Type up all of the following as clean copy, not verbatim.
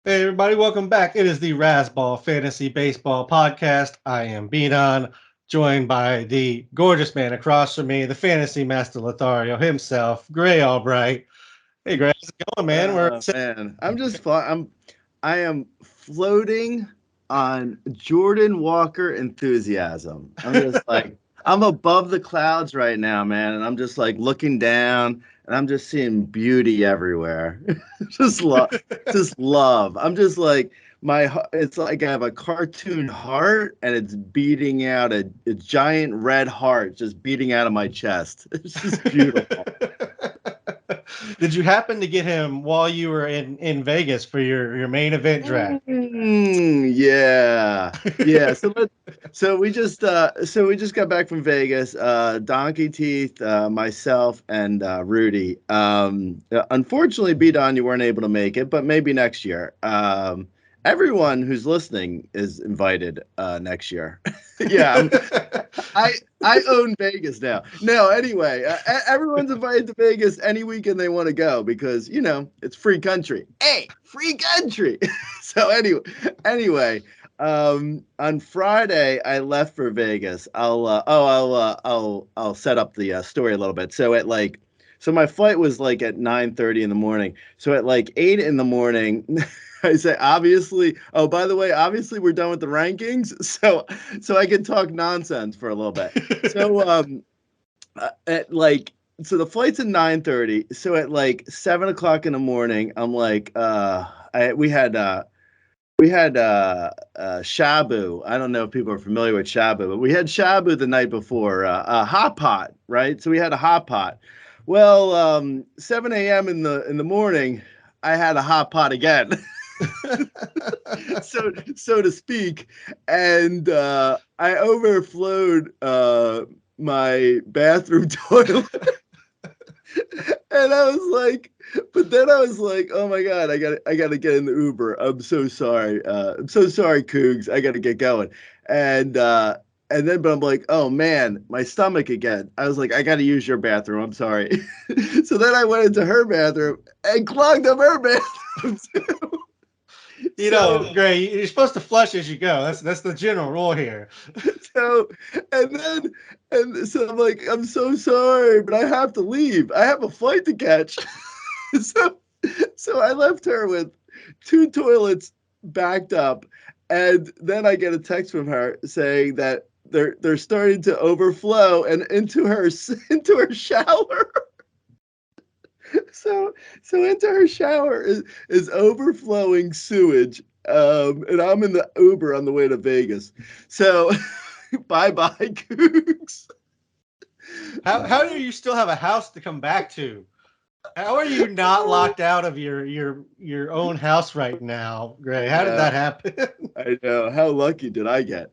Hey everybody, welcome back. It is the Razzball Fantasy Baseball Podcast. I am Beanon, joined by the gorgeous man across from me, the fantasy master Lothario himself, Gray Albright. Hey Gray, how's it going, man? Oh man, I'm just I am floating on Jordan Walker enthusiasm. I'm just like I'm above the clouds right now, man, and I'm just like looking down and I'm just seeing beauty everywhere. just love, just love. I'm just like it's like I have a cartoon heart and it's beating out a giant red heart just beating out of my chest. It's just beautiful. Did you happen to get him while you were in Vegas for your main event draft? Yeah. Yeah. So we just got back from Vegas. Donkey Teeth, myself, and Rudy. Unfortunately, beat on you weren't able to make it, but maybe next year. Everyone who's listening is invited next year. yeah, I I own Vegas now. No, anyway, everyone's invited to Vegas any weekend they want to go because it's free country. Hey, free country. so anyway, on Friday I left for Vegas. I'll set up the story a little bit. So my flight was like at 9:30 in the morning. So at like 8 in the morning. I say obviously. Oh, by the way, obviously we're done with the rankings, so I can talk nonsense for a little bit. So at like so the flight's at 9:30. So at like 7 o'clock in the morning, I'm like, we had shabu. I don't know if people are familiar with shabu, but we had shabu the night before, a hot pot, right? So we had a hot pot. Well, 7 a.m. in the morning, I had a hot pot again. so to speak, and I overflowed my bathroom toilet, and I was like, but then I was like, oh my god, I gotta get in the Uber. I'm so sorry. I'm so sorry, Cougs. I gotta get going, and uh, and then but I'm like, oh man, my stomach again. I was like, I gotta use your bathroom. I'm sorry. so then I went into her bathroom and clogged up her bathroom too. So Gray, you're supposed to flush as you go. That's the general rule here. so and then and so I'm like, I'm so sorry, but I have to leave. I have a flight to catch. so so I left her with two toilets backed up, and then I get a text from her saying that they're starting to overflow and into her into her shower. so so into her shower is overflowing sewage. And I'm in the Uber on the way to Vegas. So bye bye, Googs. How do you still have a house to come back to? How are you not locked out of your own house right now, Gray? How did Yeah, that happen? I know. How lucky did I get?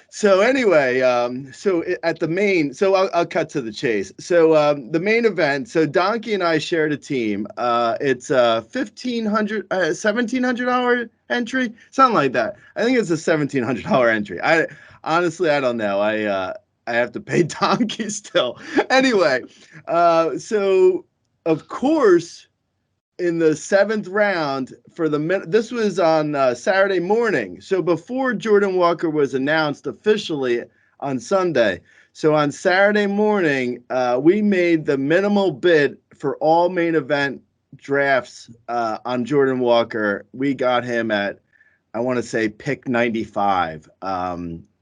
So anyway, at the main, so I'll cut to the chase. So the main event. So Donkey and I shared a team. It's a $1,700 entry, something like that. I think it's a $1,700 entry. I honestly I don't know. I have to pay Donkey still. Anyway, so of course in the seventh round for this was on Saturday morning. So before Jordan Walker was announced officially on Sunday. So on Saturday morning, we made the minimal bid for all main event drafts on Jordan Walker. We got him at, I want to say, pick 95.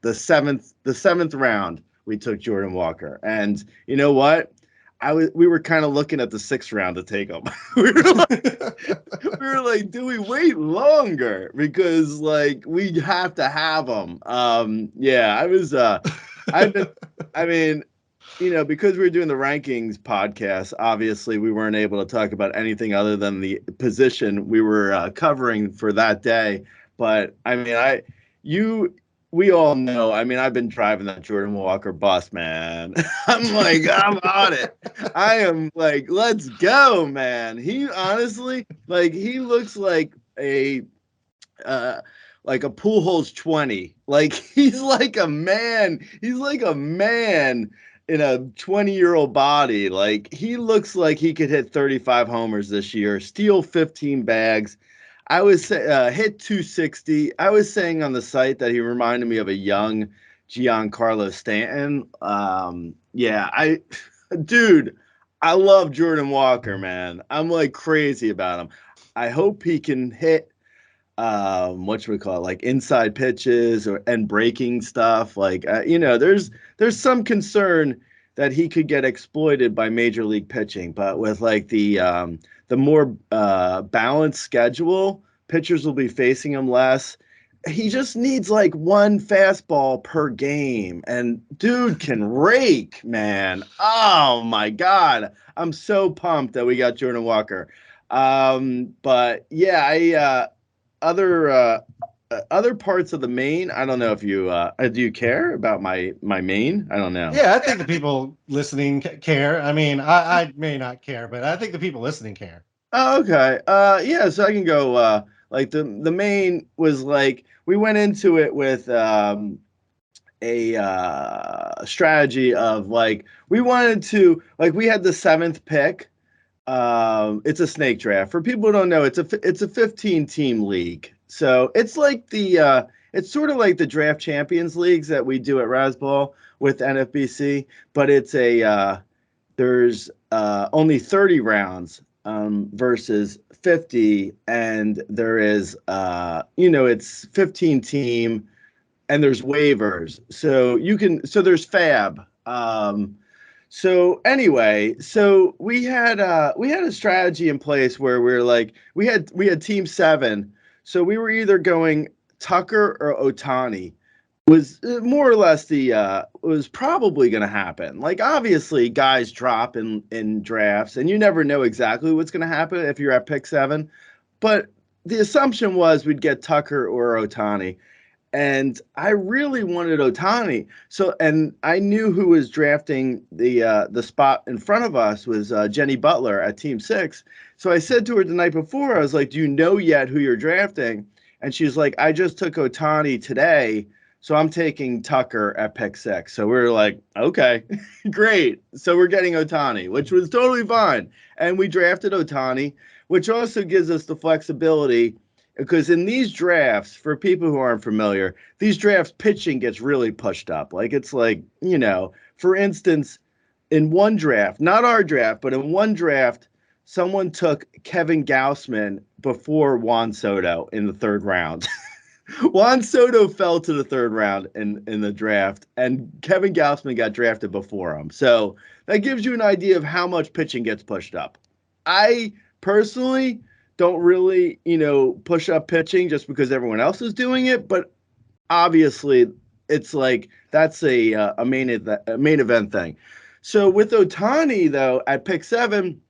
The seventh round, we took Jordan Walker, and you know what? We were kind of looking at the sixth round to take him. we were like, do we wait longer because like we have to have him? Yeah, I've been, I mean, because we were doing the rankings podcast, obviously we weren't able to talk about anything other than the position we were covering for that day. But I mean, you, we all know. I mean, I've been driving that Jordan Walker bus, man. I'm like, I'm on it. I am like, let's go, man. He honestly, like, he looks uh, like a pool holes 20. Like he's like a man. He's like a man in a 20-year-old body. Like he looks like he could hit 35 homers this year, steal 15 bags. I was hit 260. I was saying on the site that he reminded me of a young Giancarlo Stanton. Yeah, dude, I love Jordan Walker, man. I'm like crazy about him. I hope he can hit what should we call it, like inside pitches and breaking stuff. Like there's some concern that he could get exploited by major league pitching, but with like the more balanced schedule, pitchers will be facing him less. He just needs like one fastball per game, and dude can rake, man. Oh my god, I'm so pumped that we got Jordan Walker. But yeah, other other parts of the main. I don't know if you do you care about my main? I don't know. Yeah, I think the people listening care. I mean, I may not care, but I think the people listening care. Oh, okay. Yeah, so I can go like the main was like we went into it with a strategy of like we wanted to like we had the seventh pick. It's a snake draft. For people who don't know, it's a 15 team league. So it's like it's sort of like the draft champions leagues that we do at Rasball with NFBC, but it's there's only 30 rounds versus 50, and there is it's 15 team, and there's waivers. So there's fab. So anyway, so we had a strategy in place where we're like we had team 7. So we were either going Tucker or Otani. Was more or less the was probably going to happen. Like obviously guys drop in drafts and you never know exactly what's going to happen if you're at pick 7, but the assumption was we'd get Tucker or Otani. And I really wanted Otani. So, and I knew who was drafting the spot in front of us was Jenny Butler at Team 6. So I said to her the night before, I was like, "Do you know yet who you're drafting?" And she's like, "I just took Otani today, so I'm taking Tucker at pick 6." So we were like, "Okay, great." So we're getting Otani, which was totally fine, and we drafted Otani, which also gives us the flexibility because in these drafts, for people who aren't familiar, these drafts pitching gets really pushed up. Like it's like, for instance, in one draft, not our draft, but in one draft, someone took Kevin Gausman before Juan Soto in the 3rd round. Juan Soto fell to the 3rd round in the draft, and Kevin Gausman got drafted before him. So that gives you an idea of how much pitching gets pushed up. I personally don't really, push up pitching just because everyone else is doing it. But obviously, it's like that's a main event thing. So with Otani, though, at pick 7,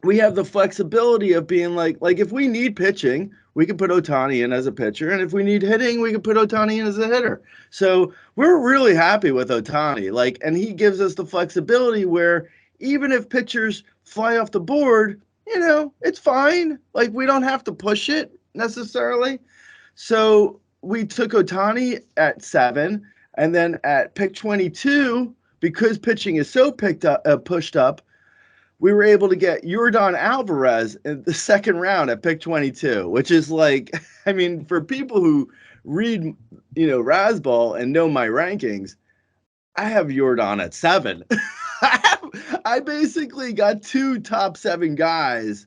we have the flexibility of being like if we need pitching, we can put Otani in as a pitcher, and if we need hitting, we can put Otani in as a hitter. So we're really happy with Otani. And he gives us the flexibility where even if pitchers fly off the board, it's fine. Like we don't have to push it necessarily. So we took Otani at 7, and then at pick 22, because pitching is so pushed up, we were able to get Yordan Alvarez in the 2nd round at pick 22, which is like, I mean, for people who read, Rasball and know my rankings, I have Yordan at 7. I basically got 2 top 7 guys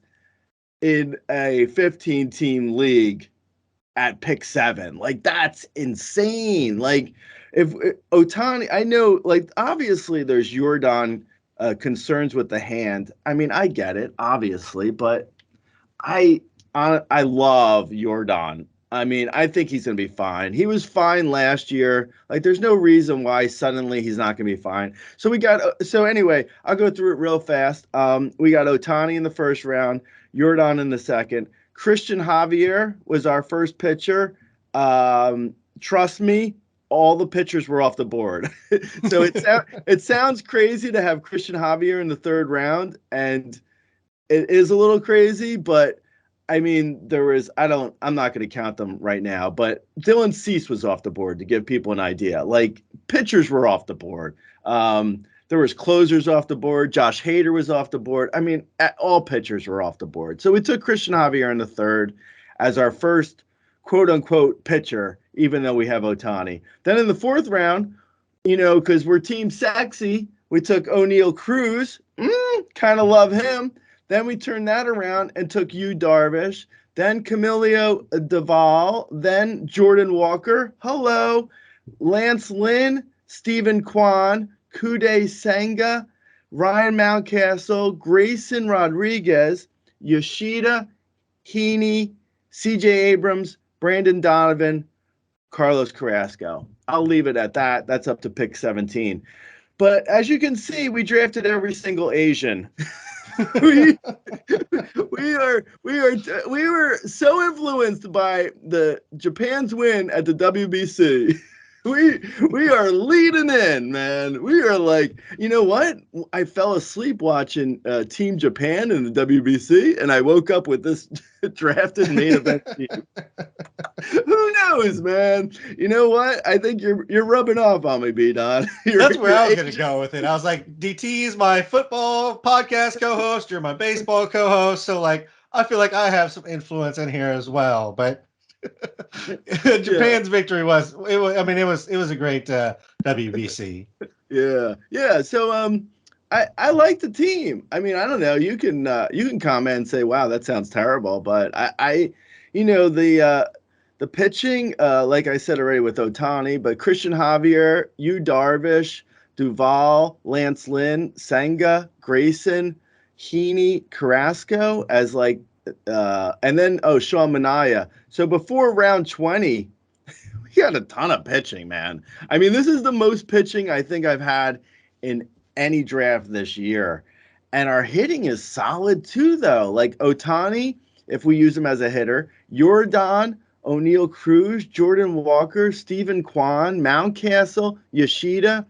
in a 15 team league at pick 7. Like that's insane. Like if Otani, I know like obviously there's Yordan concerns with the hand. I mean, I get it obviously, but I love Yordan. I mean, I think he's going to be fine. He was fine last year. Like, there's no reason why suddenly he's not going to be fine. So anyway, I'll go through it real fast. We got Otani in the 1st round, Yordan in the 2nd. Christian Javier was our first pitcher. Trust me, all the pitchers were off the board. So it sounds crazy to have Christian Javier in the 3rd round, and it is a little crazy, but I mean, I'm not going to count them right now, but Dylan Cease was off the board to give people an idea. Like pitchers were off the board. There was closers off the board. Josh Hader was off the board. I mean, all pitchers were off the board. So we took Christian Javier in the 3rd. as our first quote unquote pitcher, even though we have Ohtani. Then in the fourth round, because we're team sexy, we took O'Neal Cruz. Kind of love him. Then we turned that around and took Yu Darvish. Then Camilo Duvall. Then Jordan Walker. Hello. Lance Lynn. Stephen Kwan. Kude Senga. Ryan Mountcastle. Grayson Rodriguez. Yoshida. Heaney. CJ Abrams. Brandon Donovan. Carlos Carrasco. I'll leave it at that. That's up to pick 17. But as you can see, we drafted every single Asian. we were so influenced by the Japan's win at the WBC. We are leading in, man. We are like, you know what? I fell asleep watching Team Japan in the WBC, and I woke up with this drafted main event team. Who knows, man? You know what? I think you're rubbing off on me, B-Don. That's where I was going to go with it. I was like, DT is my football podcast co-host. You're my baseball co-host. So, like, I feel like I have some influence in here as well. But Japan's victory was a great WBC. Yeah. So, I like the team. I mean, I don't know. You can comment and say, "Wow, that sounds terrible," but the pitching, like I said already with Ohtani, but Christian Javier, Yu Darvish, Duvall, Lance Lynn, Senga, Grayson, Heaney, Carrasco as like, and then Sean Manaea. So before round 20, we had a ton of pitching, man. I mean, this is the most pitching I think I've had in any draft this year. And our hitting is solid too, though. Like Ohtani, if we use him as a hitter, Yordan, O'Neal Cruz, Jordan Walker, Stephen Kwan, Mountcastle, Yoshida,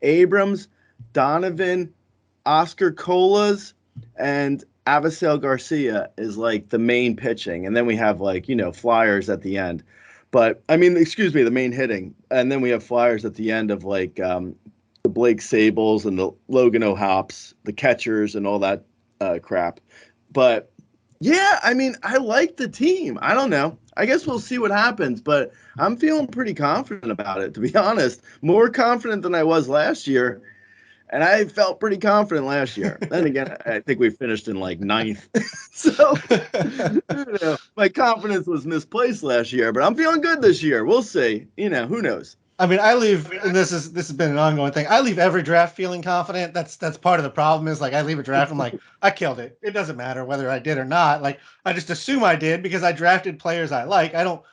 Abrams, Donovan, Oscar Colas, and Avisel Garcia is like the main pitching. And then we have like, flyers at the end. But I mean, excuse me, the main hitting. And then we have flyers at the end of like the Blake Sables and the Logan O'Hops, the catchers and all that crap. But yeah, I mean, I like the team. I don't know. I guess we'll see what happens, but I'm feeling pretty confident about it, to be honest. More confident than I was last year. And I felt pretty confident last year. Then again, I think we finished in like 9th. So, my confidence was misplaced last year, but I'm feeling good this year. We'll see. Who knows? I mean, and this has been an ongoing thing. I leave every draft feeling confident. That's part of the problem is like I leave a draft, I'm like, I killed it. It doesn't matter whether I did or not. Like I just assume I did because I drafted players I like. I don't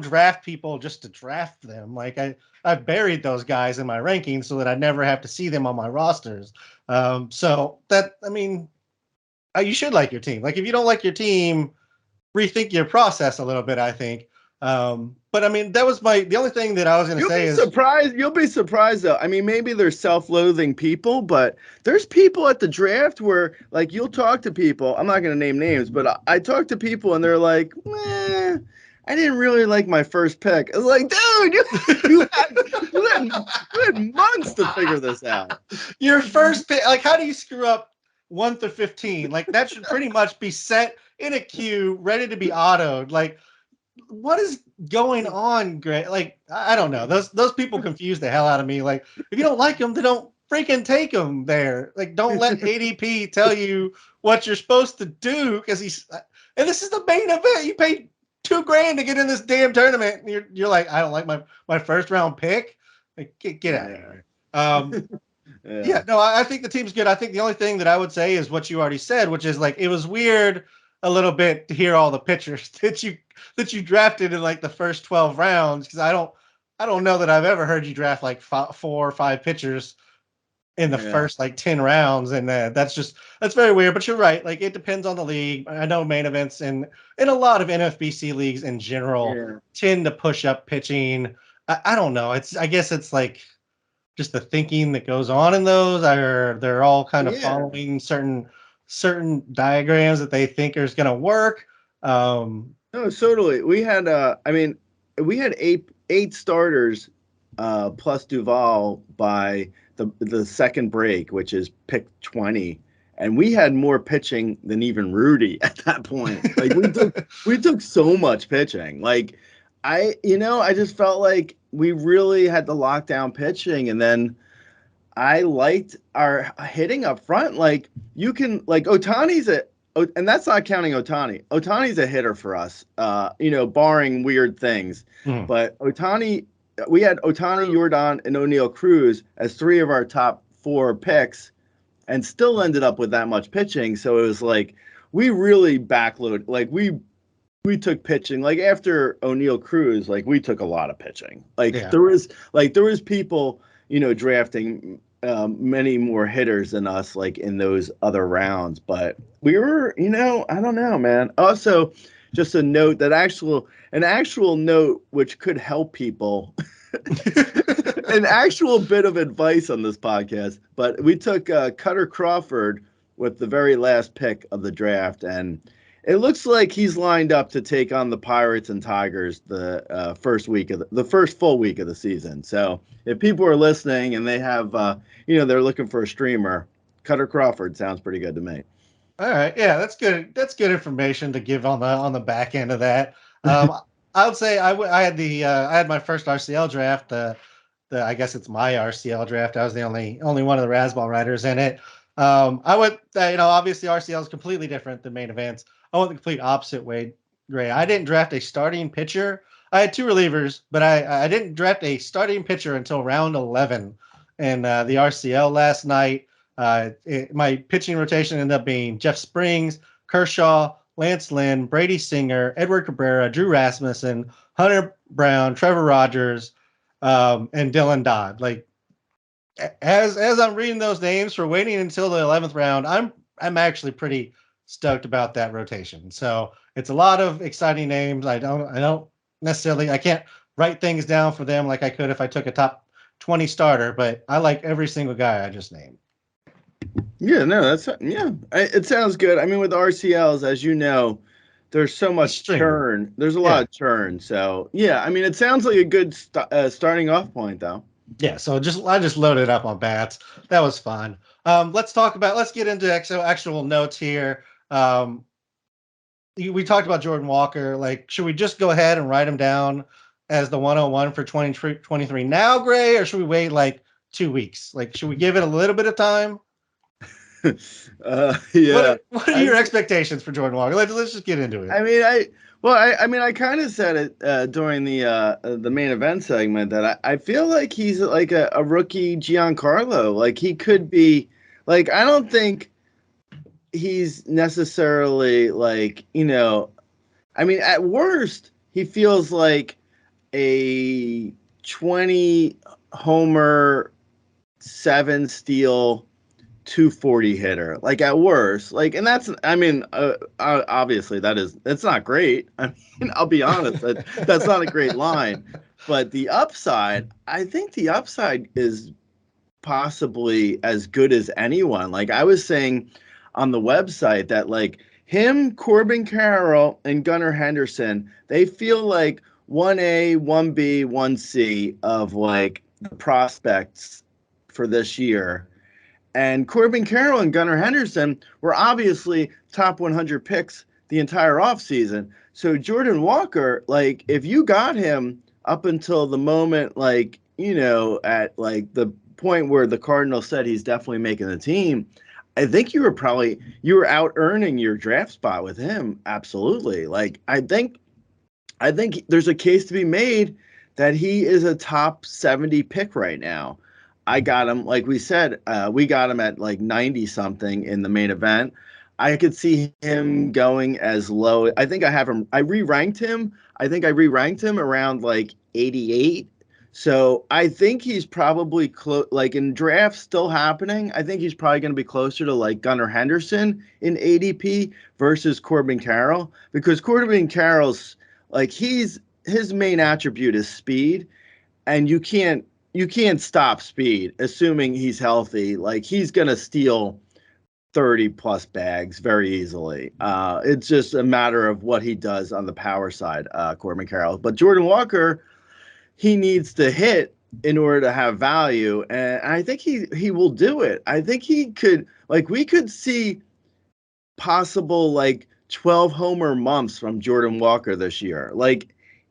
draft people just to draft them. Like I buried those guys in my rankings so that I never have to see them on my rosters. So that, I mean, you should like your team. Like if you don't like your team, rethink your process a little bit, I think. But I mean, that was the only thing that I was going to say is you'll be surprised though. I mean, maybe they're self-loathing people, but there's people at the draft where like you'll talk to people. I'm not going to name names, but I talk to people and they're like, I didn't really like my first pick. I was like, dude, you had months to figure this out. Your first pick, like, how do you screw up 1 through 15? Like, that should pretty much be set in a queue, ready to be autoed. Like, what is going on, Greg? Like, I don't know. Those people confuse the hell out of me. Like, if you don't like them, then don't freaking take them there. Like, don't let ADP tell you what you're supposed to do because and this is the main event. You paid $2,000 to get in this damn tournament. And you're like, I don't like my first round pick. Like, get out of here. Yeah, no, I think the team's good. I think the only thing that I would say is what you already said, which is like it was weird a little bit to hear all the pitchers that you drafted in like the first 12 rounds because I don't know that I've ever heard you draft like 4 or 5 pitchers in the first like 10 rounds, and that's very weird. But you're right, like it depends on the league. I know main events and in a lot of NFBC leagues in general tend to push up pitching. I don't know. I guess it's like just the thinking that goes on in those are they're all kind of following certain diagrams that they think is going to work. No, totally. We had we had eight starters plus Duvall by the second break, which is pick 20, and we had more pitching than even Rudy at that point. Like we took so much pitching. Like I just felt like we really had to lock down pitching, and then I liked our hitting up front. Like you can like and that's not counting Otani. Otani's a hitter for us, barring weird things. Mhm. But we had Otani, Jordan, and O'Neal Cruz as three of our top four picks, and still ended up with that much pitching. So it was like we really backloaded. Like we took pitching. Like after O'Neal Cruz, like we took a lot of pitching. Like Yeah. there was people drafting many more hitters than us, like in those other rounds. But we were, I don't know, man. Also, just a note that an actual note which could help people, an actual bit of advice on this podcast. But we took Cutter Crawford with the very last pick of the draft, and it looks like he's lined up to take on the Pirates and Tigers the first full week of the season. So if people are listening and they have, they're looking for a streamer, Cutter Crawford sounds pretty good to me. All right, yeah, that's good. That's good information to give on the back end of that. I would say I had my first RCL draft. I guess it's my RCL draft. I was the only one of the Razzball writers in it. I went, obviously RCL is completely different than main events. I went the complete opposite way, Gray. I didn't draft a starting pitcher. I had two relievers, but I didn't draft a starting pitcher until round 11 in the RCL last night. My pitching rotation ended up being Jeff Springs, Kershaw, Lance Lynn, Brady Singer, Edward Cabrera, Drew Rasmussen, Hunter Brown, Trevor Rogers, and Dylan Dodd. Like as I'm reading those names for waiting until the 11th round, I'm actually pretty stoked about that rotation. So it's a lot of exciting names. I don't necessarily, I can't write things down for them like I could if I took a top 20 starter, but I like every single guy I just named. Yeah, no, it sounds good. I mean, with RCLs, as you know, there's so much churn. There's a lot of churn. So yeah, I mean, it sounds like a good starting off point, though. Yeah, so I just loaded up on bats. That was fun. Let's get into actual notes here. We talked about Jordan Walker. Like, should we just go ahead and write him down as the 101 for 2023 now, Gray, or should we wait like 2 weeks? Like, should we give it a little bit of time? Yeah. What are your expectations for Jordan Walker? Let's just get into it. I mean, I kind of said it during the main event segment that I feel like he's like a rookie Giancarlo. Like he could be, like I don't think he's necessarily like I mean, at worst he feels like a 20 homer, 7 steal, 240 hitter, like at worst, like, and that's, I mean, obviously that's not great. I mean, I'll be honest, that's not a great line, but the upside, I think the upside is possibly as good as anyone. Like I was saying on the website that like him, Corbin Carroll, and Gunnar Henderson, they feel like 1A, 1B, 1C of like the prospects for this year. And Corbin Carroll and Gunnar Henderson were obviously top 100 picks the entire offseason. So Jordan Walker, like, if you got him up until the moment, like, at like the point where the Cardinals said he's definitely making the team, I think you were out earning your draft spot with him. Absolutely. Like, I think there's a case to be made that he is a top 70 pick right now. I got him, like we said, we got him at like 90 something in the main event. I could see him going as low. I think I re-ranked him. I think I re-ranked him around like 88. So I think he's probably close, like in drafts still happening. I think he's probably going to be closer to like Gunnar Henderson in ADP versus Corbin Carroll, because Corbin Carroll's like his main attribute is speed, and you can't stop speed, assuming he's healthy. Like he's going to steal 30 plus bags very easily. It's just a matter of what he does on the power side, Corbin Carroll. But Jordan Walker, he needs to hit in order to have value, and I think he will do it. I think he could, like, we could see possible like 12 homer months from Jordan Walker this year. Like,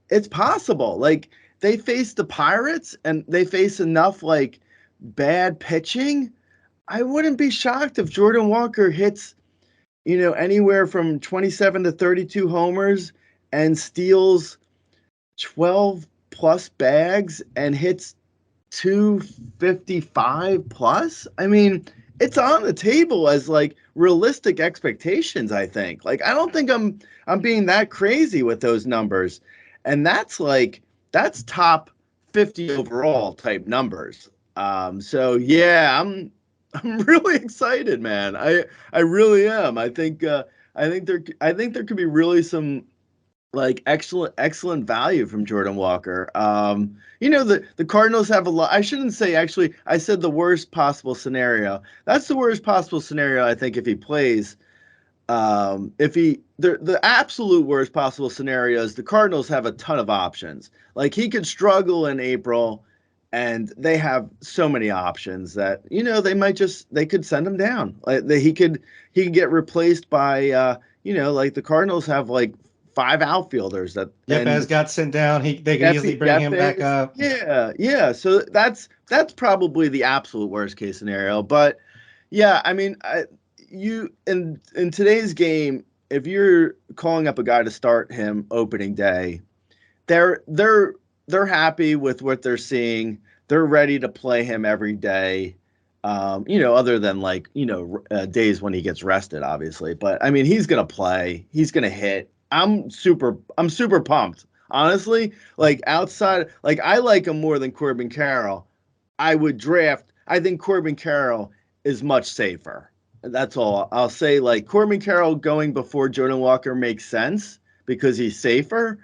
it's possible. Like, they face the Pirates and they face enough like bad pitching. I wouldn't be shocked if Jordan Walker hits, anywhere from 27 to 32 homers and steals 12 plus bags and hits 255 plus. I mean, it's on the table as like realistic expectations, I think. Like, I don't think I'm being that crazy with those numbers. And that's top 50 overall type numbers. So yeah, I'm really excited, man. I really am. I think there could be really some like excellent value from Jordan Walker. The Cardinals have a lot. I shouldn't say, actually, I said the worst possible scenario. That's the worst possible scenario, I think, if he plays. If he the absolute worst possible scenario is the Cardinals have a ton of options. Like, he could struggle in April, and they have so many options that they could send him down. Like, he could get replaced by like the Cardinals have like five outfielders that and Yepes got sent down. They could easily bring him back Yepes, up. yeah. So that's probably the absolute worst case scenario. But yeah, I mean, you in today's game, if you're calling up a guy to start him opening day, they're they're they're happy with what they're seeing. They're ready to play him every day. Other than like days when he gets rested, obviously. But I mean, he's gonna play. He's gonna hit. I'm super pumped. Honestly, like, outside, like, I like him more than Corbin Carroll. I would draft. I think Corbin Carroll is much safer. That's all I'll say. Like, Corbin Carroll going before Jordan Walker makes sense because he's safer,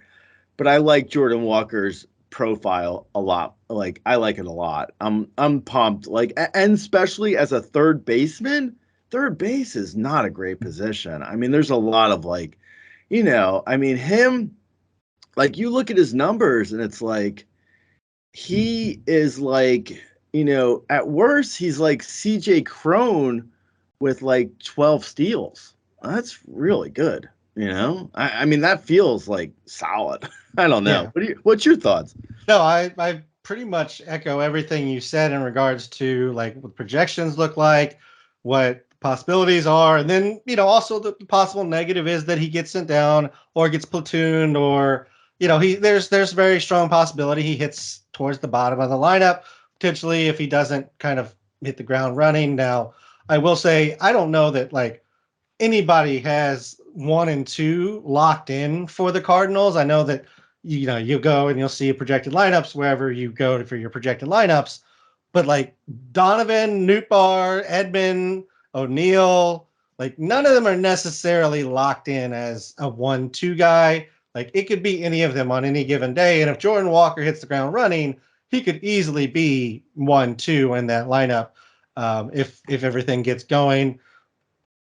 but I like Jordan Walker's profile a lot. Like, I like it a lot. I'm pumped. Like, and especially as a third baseman, third base is not a great position. I mean, there's a lot of like, I mean, him, like, you look at his numbers and it's like he is like, at worst he's like CJ Crone with like 12 steals. That's really good. I mean, that feels like solid. I don't know. Yeah. What's your thoughts? No, I pretty much echo everything you said in regards to like what projections look like, what possibilities are, and then also the possible negative is that he gets sent down or gets platooned, or there's very strong possibility he hits towards the bottom of the lineup potentially if he doesn't kind of hit the ground running. Now, I will say I don't know that like anybody has 1 and 2 locked in for the Cardinals. I know that you'll go and you'll see projected lineups wherever you go for your projected lineups, but like Donovan, Nootbaar, Edman, O'Neill, like none of them are necessarily locked in as a 1-2 guy. Like, it could be any of them on any given day, and if Jordan Walker hits the ground running, he could easily be 1-2 in that lineup if everything gets going.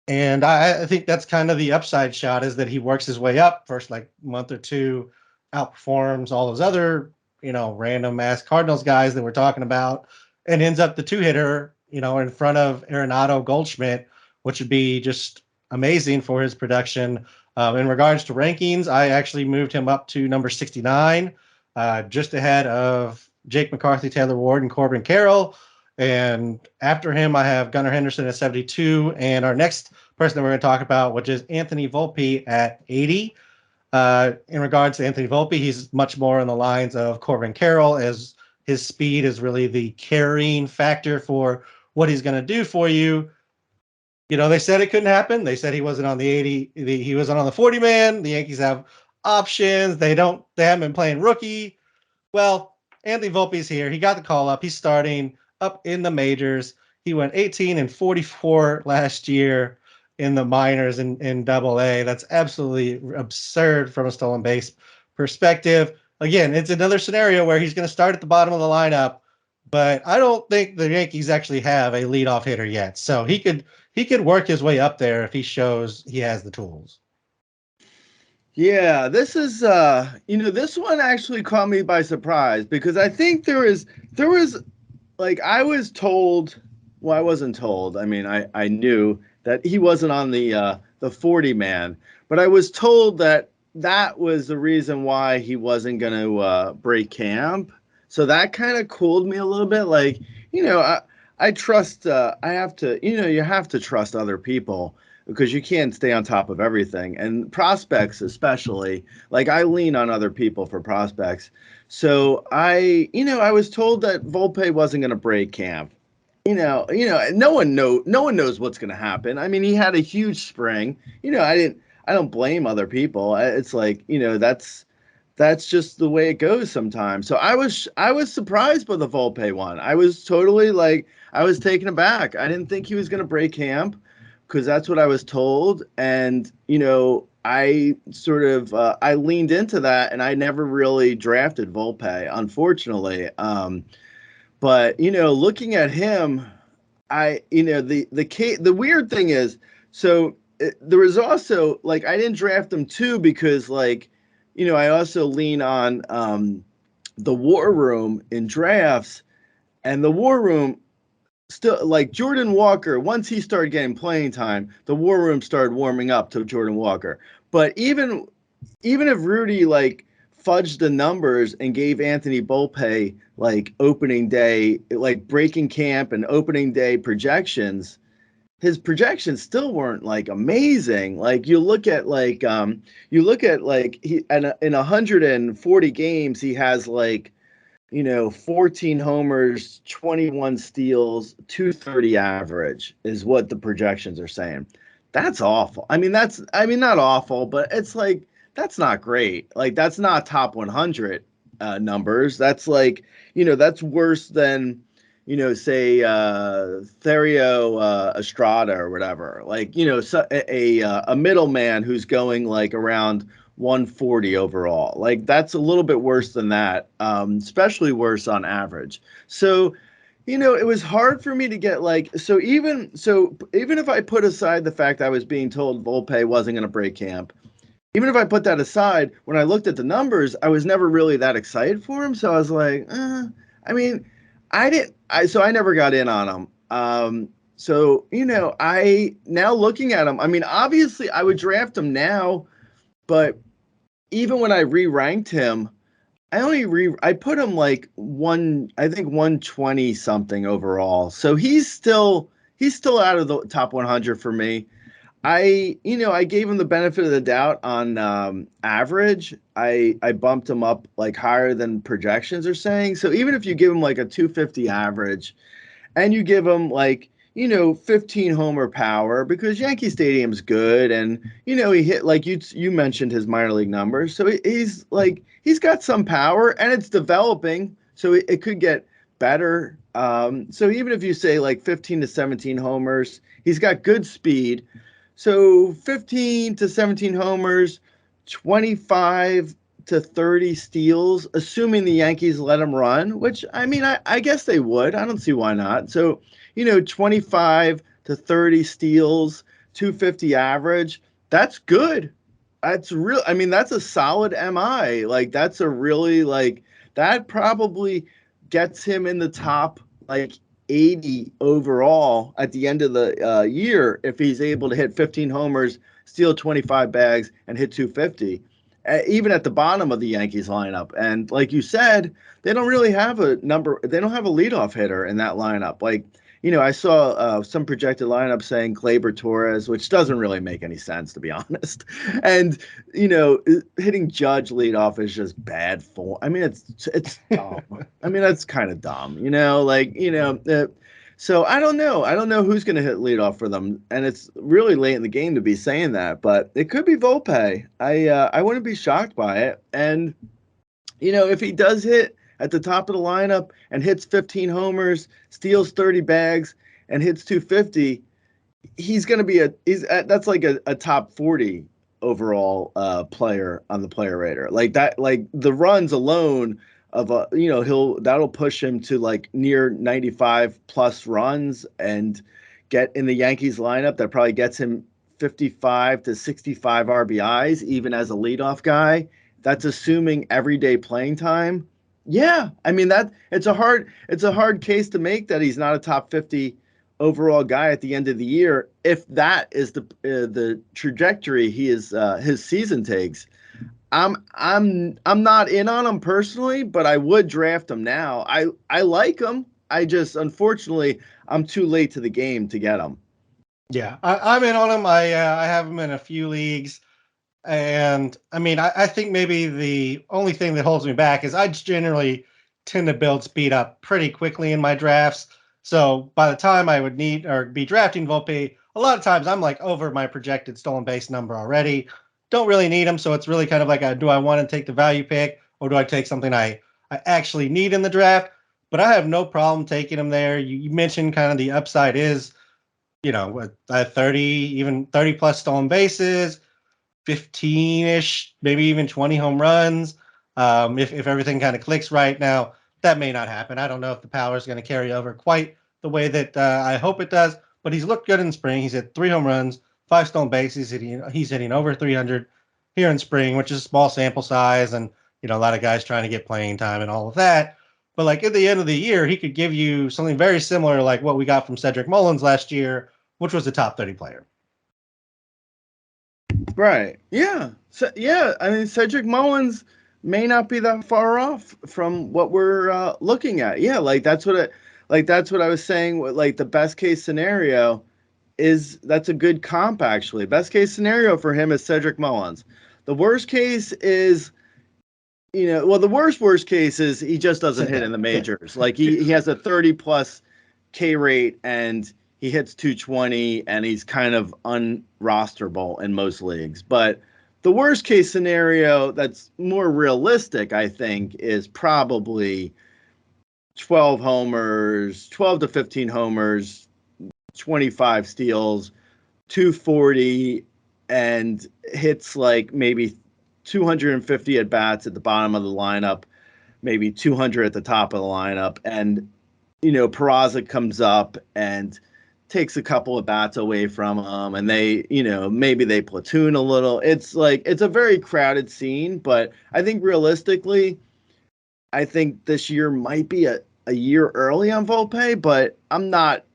And I think that's kind of the upside shot, is that he works his way up first, like month or two, outperforms all those other, random ass Cardinals guys that we're talking about, and ends up the two hitter, in front of Arenado Goldschmidt, which would be just amazing for his production. In regards to rankings, I actually moved him up to number 69, just ahead of Jake McCarthy, Taylor Ward, and Corbin Carroll. And after him, I have Gunnar Henderson at 72. And our next person that we're going to talk about, which is Anthony Volpe at 80. In regards to Anthony Volpe, he's much more on the lines of Corbin Carroll, as his speed is really the carrying factor for what he's going to do for you. They said it couldn't happen. They said he wasn't on the 80. He wasn't on the 40 man. The Yankees have options. They haven't been playing rookie. Well, Anthony Volpe's here. He got the call up. He's starting up in the majors. He went 18 and 44 last year in the minors in Double A. That's absolutely absurd from a stolen base perspective. Again, it's another scenario where he's going to start at the bottom of the lineup, but I don't think the Yankees actually have a leadoff hitter yet. So he could work his way up there if he shows he has the tools. Yeah, this is this one actually caught me by surprise because I think there was like I was told, well, I wasn't told. I mean, I knew that he wasn't on the 40 man, but I was told that that was the reason why he wasn't going to break camp. So that kind of cooled me a little bit. Like, I trust. I have to. You have to trust other people because you can't stay on top of everything, and prospects especially. Like I lean on other people for prospects. So I was told that Volpe wasn't going to break camp. No one knows what's going to happen. I mean, he had a huge spring. I don't blame other people. It's like, that's just the way it goes sometimes. So I was surprised by the Volpe one. I was totally like I was taken aback. I didn't think he was going to break camp because that's what I was told, and I sort of I leaned into that, and I never really drafted Volpe, unfortunately. But looking at him, the weird thing is, so there was also like I didn't draft him too because like I also lean on the War Room in drafts, and the War Room still like Jordan Walker. Once he started getting playing time, the War Room started warming up to Jordan Walker. But even if Rudy like fudged the numbers and gave Anthony Volpe like opening day, like breaking camp and opening day projections, his projections still weren't like amazing. Like you look at like he and in 140 games he has like 14 homers, 21 steals, 230 average is what the projections are saying. That's awful. I mean not awful, but it's like that's not great. Like that's not top 100 numbers. That's like, that's worse than say Therio Estrada or whatever. Like, so, a middleman who's going like around 140 overall. Like that's a little bit worse than that, especially worse on average. So, it was hard for me to get like even if I put aside the fact I was being told Volpe wasn't going to break camp, even if I put that aside, when I looked at the numbers, I was never really that excited for him. So I was like, I mean, I didn't. So I never got in on him. So I now looking at him, I mean, obviously I would draft him now, but even when I re-ranked him, I put him like I think 120 something overall. So he's still out of the top 100 for me. I gave him the benefit of the doubt on average. I bumped him up like higher than projections are saying. So even if you give him like a 250 average, and you give him like 15 homer power because Yankee Stadium's good, and he hit like you mentioned his minor league numbers, so he's got some power and it's developing, so it could get better. So even if you say like 15 to 17 homers, he's got good speed. So 15 to 17 homers, 25 to 30 steals, assuming the Yankees let him run, which I mean, I guess they would. I don't see why not. So, 25 to 30 steals, 250 average. That's good. That's real. I mean, that's a solid MI. Like, that's a really, like, that probably gets him in the top, like, 80 overall at the end of the year if he's able to hit 15 homers, steal 25 bags, and hit 250 even at the bottom of the Yankees lineup. And like you said, they don't really have a number. They don't have a leadoff hitter in that lineup. Like, I saw some projected lineup saying Gleyber Torres, which doesn't really make any sense, to be honest. And, hitting Judge leadoff is just bad form. I mean, it's dumb. I mean, that's kind of dumb, so I don't know. I don't know who's going to hit leadoff for them, and it's really late in the game to be saying that. But it could be Volpe. I wouldn't be shocked by it. And if he does hit at the top of the lineup and hits 15 homers, steals 30 bags, and hits 250, he's going to be that's like a top 40 overall player on the player radar. Like that, like the runs alone of that'll push him to like near 95 plus runs and get in the Yankees lineup. That probably gets him 55 to 65 RBIs, even as a leadoff guy. That's assuming everyday playing time. Yeah, I mean that it's a hard case to make that he's not a top 50 overall guy at the end of the year if that is the trajectory his season takes. I'm not in on him personally, but I would draft him now. I like him. I just unfortunately I'm too late to the game to get him. Yeah, I'm in on him. I have him in a few leagues. And I mean, I think maybe the only thing that holds me back is I just generally tend to build speed up pretty quickly in my drafts. So by the time I would need or be drafting Volpe, a lot of times I'm like over my projected stolen base number already. Don't really need him. So it's really kind of like, do I want to take the value pick or do I take something I actually need in the draft? But I have no problem taking him there. You mentioned kind of the upside is, 30, even 30 plus stolen bases 15-ish, maybe even 20 home runs. If everything kind of clicks right now, that may not happen. I don't know if the power is going to carry over quite the way that I hope it does, but he's looked good in spring. He's hit 3 home runs, 5 stolen bases. He's hitting over 300 here in spring, which is a small sample size. And, a lot of guys trying to get playing time and all of that. But like at the end of the year, he could give you something very similar like what we got from Cedric Mullins last year, which was a top 30 player. Right. Yeah. So, yeah. I mean, Cedric Mullins may not be that far off from what we're looking at. Yeah. That's what I was saying. Like the best case scenario is that's a good comp actually. Best case scenario for him is Cedric Mullins. The worst case is, the worst case is he just doesn't hit in the majors. Like he has a 30 plus K rate and he hits 220 and he's kind of unrosterable in most leagues. But the worst case scenario that's more realistic, I think, is probably 12 homers, 12 to 15 homers, 25 steals, 240, and hits like maybe 250 at bats at the bottom of the lineup, maybe 200 at the top of the lineup. And, Peraza comes up and takes a couple of bats away from him and they, maybe they platoon a little. It's like, it's a very crowded scene, but I think realistically, I think this year might be a year early on Volpe, but I'm not,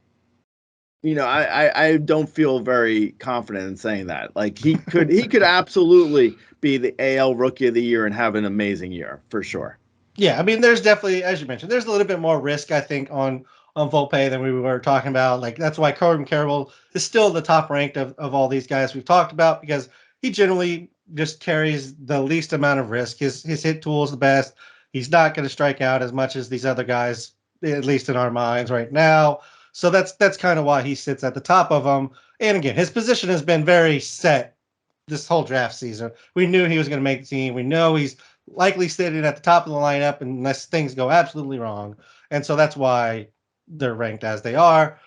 I don't feel very confident in saying that. Like he could absolutely be the AL Rookie of the Year and have an amazing year for sure. Yeah, I mean, there's definitely, as you mentioned, there's a little bit more risk, I think, on Volpe than we were talking about. Like that's why Corbin Carroll is still the top ranked of all these guys we've talked about because he generally just carries the least amount of risk. His hit tool is the best. He's not going to strike out as much as these other guys, at least in our minds right now. So that's kind of why he sits at the top of them. And again, his position has been very set this whole draft season. We knew he was going to make the team. We know he's likely sitting at the top of the lineup unless things go absolutely wrong. And so that's why they're ranked as they are.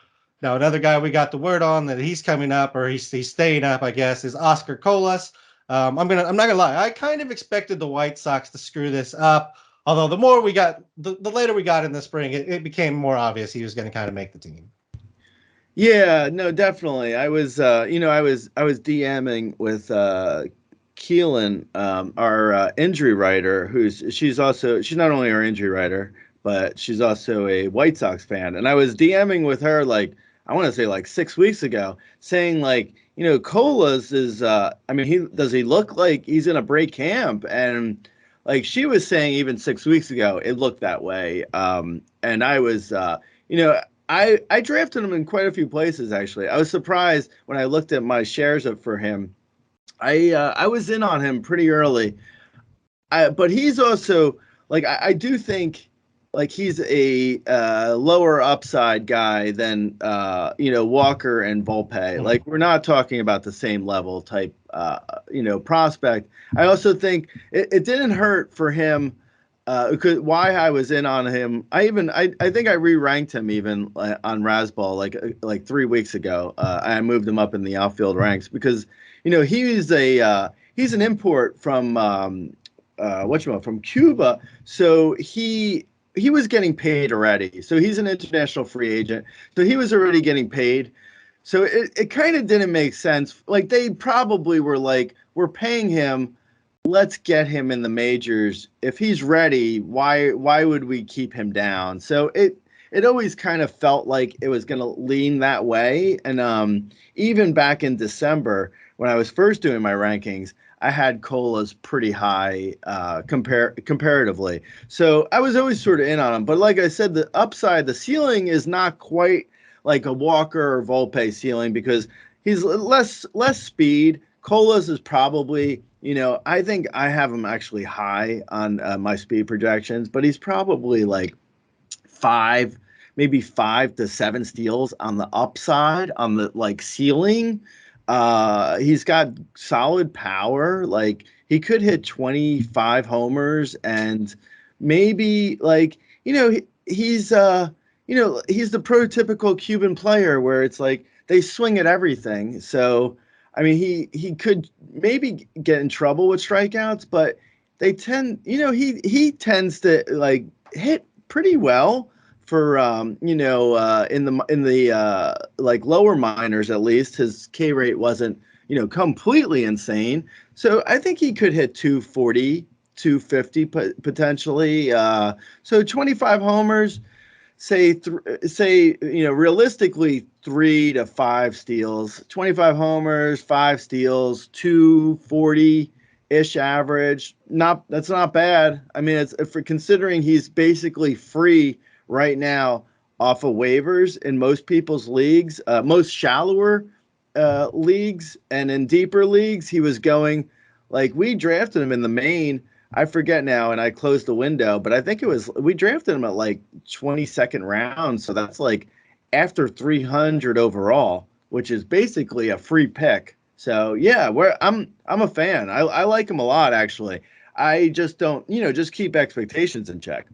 Now, another guy we got the word on that he's coming up or he's staying up, I guess, is Oscar Colas. I'm not gonna lie. I kind of expected the White Sox to screw this up. Although the more we got, the later we got in the spring, it became more obvious he was going to kind of make the team. Yeah, no, definitely. I was, I was DMing with Keelan, our injury writer, she's not only our injury writer, but she's also a White Sox fan. And I was DMing with her like I want to say like 6 weeks ago, saying like, Colas is, does he look like he's in a break camp? And like she was saying even 6 weeks ago, it looked that way. And I was, I drafted him in quite a few places, actually. I was surprised when I looked at my shares up for him. I was in on him pretty early. But he's also, like, I do think, like, he's a lower upside guy than, Walker and Volpe. Mm-hmm. Like, we're not talking about the same level type, prospect. I also think it didn't hurt for him. Because why I was in on him, I think I re-ranked him even on Razzball like 3 weeks ago. I moved him up in the outfield ranks because he's an import from from Cuba, so he was getting paid already. So he's an international free agent, so he was already getting paid. So it kind of didn't make sense. Like they probably were like, we're paying him, let's get him in the majors. If he's ready, why would we keep him down? So it always kind of felt like it was going to lean that way. And even back in December when I was first doing my rankings, I had Colas pretty high comparatively. So I was always sort of in on him. But like I said, the upside, the ceiling is not quite like a Walker or Volpe ceiling because he's less speed. Colas is probably, I think I have him actually high on my speed projections, but he's probably like maybe 5 to 7 steals on the upside on the like ceiling. He's got solid power. Like he could hit 25 homers and maybe like, he's he's the prototypical Cuban player where it's like they swing at everything. So I mean he could maybe get in trouble with strikeouts, but they tend, he tends to like hit pretty well for in the like lower minors. At least his K rate wasn't completely insane, so I think he could hit 240 250 potentially. So 25 homers, say realistically 3 to 5 steals, 25 homers, 5 steals, 240 ish average. That's not bad. I mean, it's for considering he's basically free right now off of waivers in most people's leagues, most shallower leagues, and in deeper leagues he was going, like, we drafted him in the main, I forget now, and I closed the window, but I think we drafted him at like 22nd round, so that's like after 300 overall, which is basically a free pick. So yeah, I'm a fan. I like him a lot, actually. I just don't, just keep expectations in check.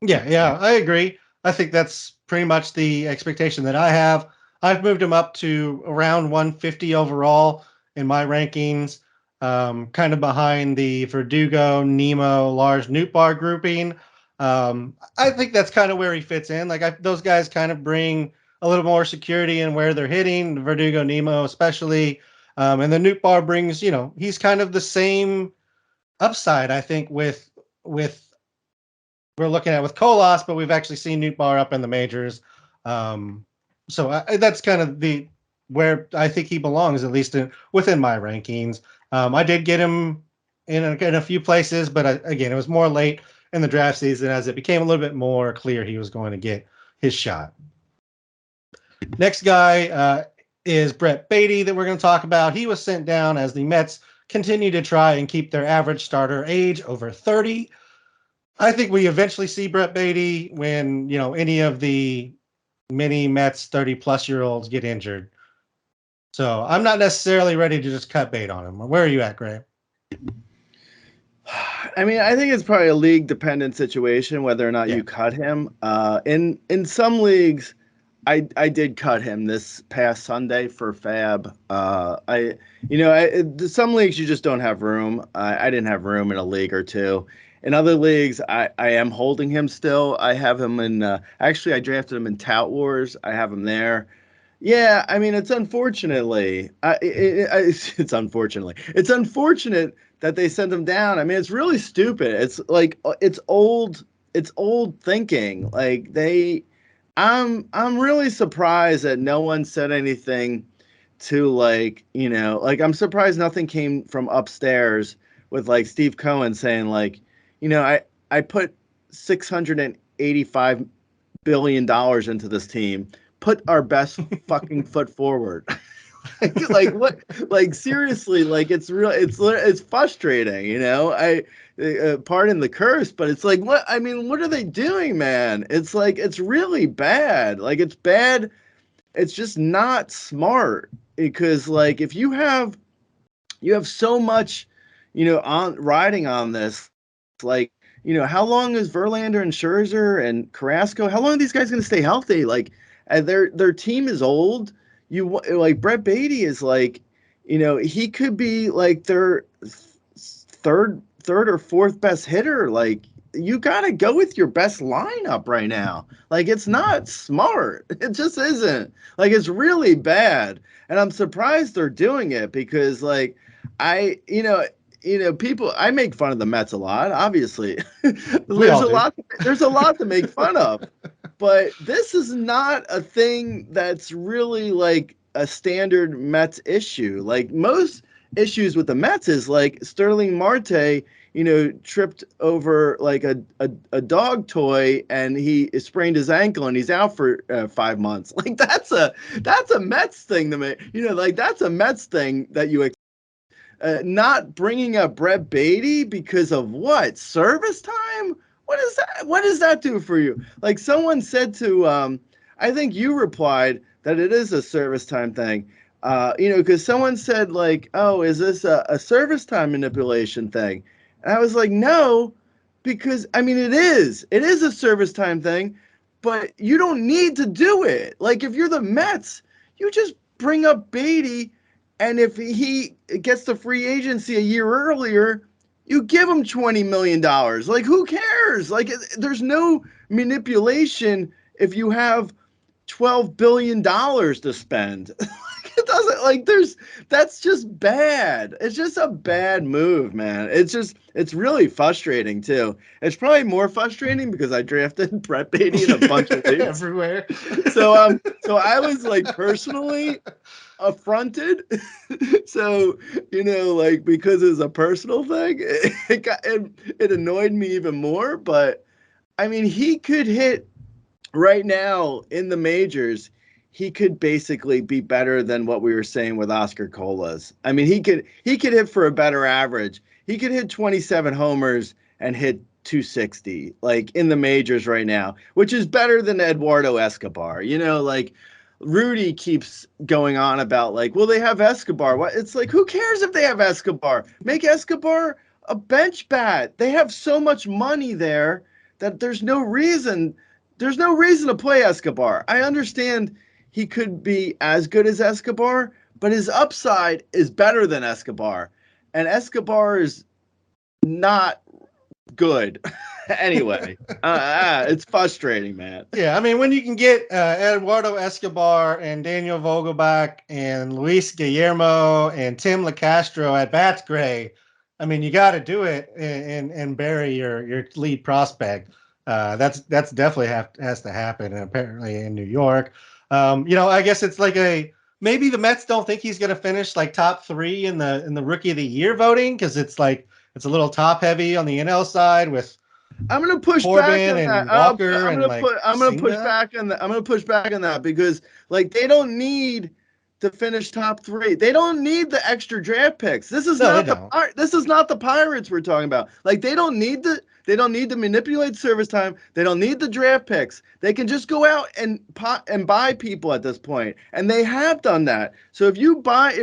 Yeah, I agree. I think that's pretty much the expectation that I have. I've moved him up to around 150 overall in my rankings, kind of behind the Verdugo, Nemo, Lars Nootbaar grouping. I think that's kind of where he fits in. Like those guys kind of bring a little more security in where they're hitting. Verdugo, Nemo, especially, and the Nootbaar brings, he's kind of the same upside. I think with we're looking at with Colas, but we've actually seen Nootbaar up in the majors. So that's kind of where I think he belongs, at least within my rankings. I did get him in a few places, but again, it was more late in the draft season as it became a little bit more clear he was going to get his shot. Next guy is Brett Baty that we're going to talk about. He was sent down as the Mets continue to try and keep their average starter age over 30. I think we eventually see Brett Baty when, any of the many Mets 30-plus-year-olds get injured. So I'm not necessarily ready to just cut bait on him. Where are you at, Gray? I mean, I think it's probably a league-dependent situation whether or not you cut him. In some leagues, I did cut him this past Sunday for Fab. Some leagues you just don't have room. I didn't have room in a league or two. In other leagues, I am holding him still. I have him in. Actually, I drafted him in Tout Wars. I have him there. Yeah, I mean, it's unfortunately. It's unfortunately. It's unfortunate that they sent him down. I mean, it's really stupid. It's like it's old. It's old thinking. Like I'm really surprised that no one said anything to like, I'm surprised nothing came from upstairs with like Steve Cohen saying like, I put $685 billion into this team. Put our best fucking foot forward. Like what? Like seriously, like it's frustrating, I pardon the curse, but it's like what? I mean, what are they doing, man? It's like it's really bad. Like it's bad. It's just not smart because like if you have so much, on riding on this, like how long is Verlander and Scherzer and Carrasco? How long are these guys going to stay healthy? Like their team is old. You like Brett Baty is like, he could be like their third or fourth best hitter. Like you got to go with your best lineup right now. Like, it's not smart. It just isn't. Like, it's really bad. And I'm surprised they're doing it because, like, I, people, I make fun of the Mets a lot, obviously. We all do. There's a lot to make fun of. But this is not a thing that's really like a standard Mets issue. Like, most issues with the Mets is like Sterling Marte, tripped over like a dog toy and he sprained his ankle and he's out for 5 months. Like, that's a Mets thing to me. Like, that's a Mets thing that you not bringing up Brett Baty because of what? Service time? What is that? What does that do for you? Like, someone said to, I think you replied that it is a service time thing. Because someone said, like, oh, is this a service time manipulation thing? And I was like, no, because I mean, it is. It is a service time thing, but you don't need to do it. Like, if you're the Mets, you just bring up Beatty, and if he gets the free agency a year earlier, you give him $20 million. Like, who cares? Like, there's no manipulation if you have $12 billion to spend. It doesn't, like, that's just bad. It's just a bad move, man. It's really frustrating too. It's probably more frustrating because I drafted Brett Baty in a bunch of leagues everywhere. So I was like personally affronted. So, like, because it's a personal thing, it annoyed me even more. But I mean, he could hit right now in the majors. He could basically be better than what we were saying with Oscar Colas. I mean, he could hit for a better average. He could hit 27 homers and hit 260 like in the majors right now, which is better than Eduardo Escobar. Like, Rudy keeps going on about, like, well, they have Escobar. What? It's like, who cares if they have Escobar? Make Escobar a bench bat. They have so much money there that there's no reason to play Escobar. I understand he could be as good as Escobar, but his upside is better than Escobar. And Escobar is not good. Anyway, it's frustrating, man. Yeah, I mean, when you can get Eduardo Escobar and Daniel Vogelbach and Luis Guillermo and Tim LaCastro at bats, Gray, I mean, you got to do it and bury your lead prospect. That's definitely has to happen, and apparently in New York. I guess it's like maybe the Mets don't think he's going to finish like top 3 in the Rookie of the Year voting because it's like it's a little top heavy on the NL side with I'm gonna push back Corbin on that. and Walker and like I'm gonna push Senga. back on that. I'm gonna push back on that because, like, they don't need to finish top 3. They don't need the extra draft picks. No, they don't. This is not the Pirates we're talking about. Like, they don't need to manipulate service time. They don't need the draft picks. They can just go out and buy people at this point, and they have done that. So if you're buying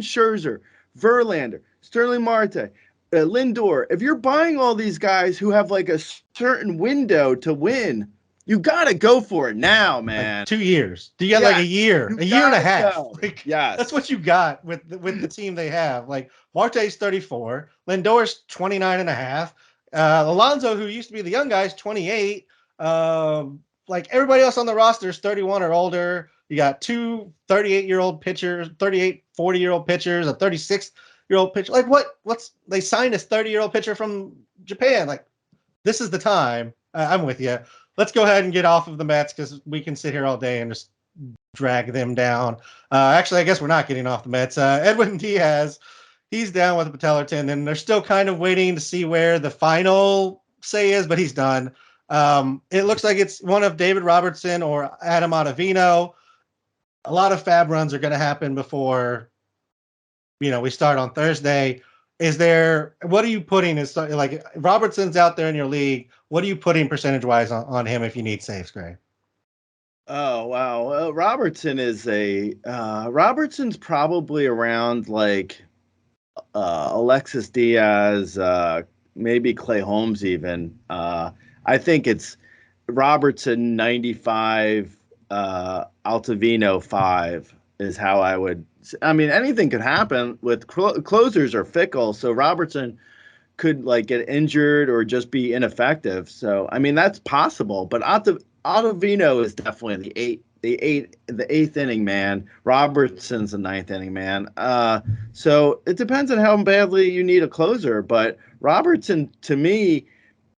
Scherzer, Verlander, Sterling Marte, Lindor, if you're buying all these guys who have like a certain window to win, you gotta go for it now, man. Like 2 years. You got like a year and a half. Go. Like, yes, that's what you got with the team they have. Like, Marte's 34, Lindor's 29 and a half. Alonso, who used to be the young guy, is 28. Like, everybody else on the roster is 31 or older. You got 2 38-year-old pitchers, 38, 40-year-old pitchers, a 36-year-old pitcher. Like, they signed this 30-year-old pitcher from Japan. Like, this is the time. I'm with you. Let's go ahead and get off of the Mets because we can sit here all day and just drag them down. Actually, I guess we're not getting off the Mets. Edwin Diaz, he's down with a patellar tendon. They're still kind of waiting to see where the final say is, but he's done. It looks like it's one of David Robertson or Adam Ottavino. A lot of fab runs are going to happen before we start on Thursday. What are you putting as, like, Robertson's out there in your league? What are you putting percentage wise on him if you need saves, Gray? Oh wow. Well, Robertson's probably around like Alexis Diaz, maybe Clay Holmes even. I think it's Robertson 95, Altavino 5 is how I mean, anything could happen with closers are fickle. So Robertson could like get injured or just be ineffective. So I mean that's possible, but Ottavino is definitely the eighth inning man. Robertson's the ninth inning man. So it depends on how badly you need a closer, but Robertson to me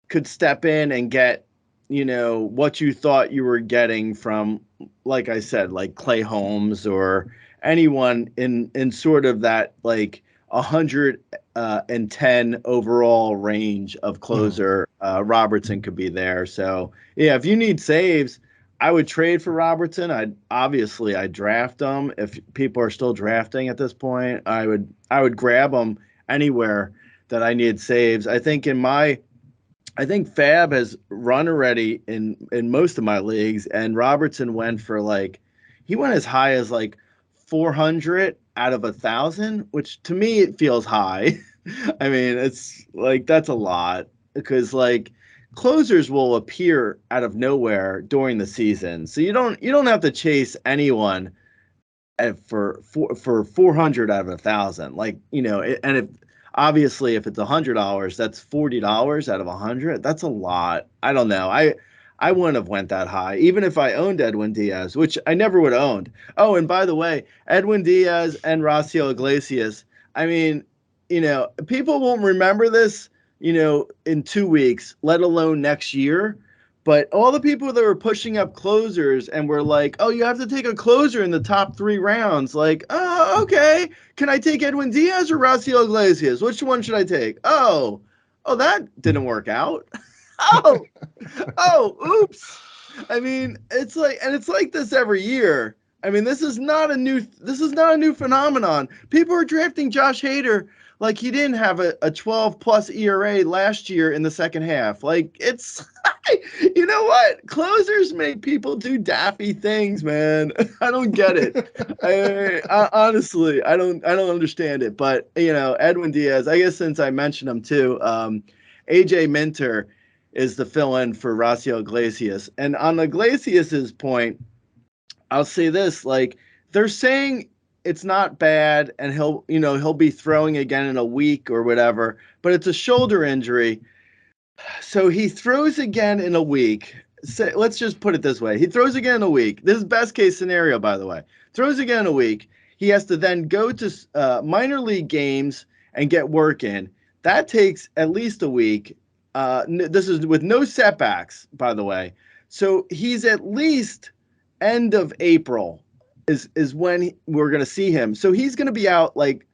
could step in and get, what you thought you were getting from, like I said, like Clay Holmes or anyone in sort of that like 110 overall range of closer. Robertson could be there. So yeah, if you need saves, I would trade for Robertson. I'd draft him if people are still drafting at this point. I would grab him anywhere that I need saves. I think Fab has run already in most of my leagues, and Robertson went for like he went as high as like 400 out of 1,000, which to me it feels high. I mean, it's like that's a lot because like closers will appear out of nowhere during the season, so you don't have to chase anyone for 400 out of 1,000. Like and if obviously if it's $100, that's $40 out of 100. That's a lot. I don't know. I wouldn't have went that high, even if I owned Edwin Diaz, which I never would have owned. Oh, and by the way, Edwin Diaz and Raciel Iglesias. I mean, people won't remember this, in 2 weeks, let alone next year. But all the people that were pushing up closers and were like, oh, you have to take a closer in the top 3 rounds. Like, oh, okay. Can I take Edwin Diaz or Raciel Iglesias? Which one should I take? Oh, that didn't work out. oh, oops. I mean, it's like this every year. I mean, this is not a new phenomenon. People are drafting Josh Hader like he didn't have a 12 plus ERA last year in the second half. Like it's you know what? Closers make people do daffy things, man. I don't get it. I honestly, I don't understand it. But Edwin Diaz, I guess since I mentioned him too, AJ Minter is the fill-in for Raciel Iglesias. And on Iglesias's point, I'll say this: like they're saying it's not bad, and he'll be throwing again in a week or whatever. But it's a shoulder injury, so he throws again in a week. So let's just put it this way: he throws again in a week. This is best case scenario, by the way. Throws again in a week. He has to then go to minor league games and get work in. That takes at least a week. This is with no setbacks, by the way. So he's at least end of April is when we're going to see him. So he's going to be out like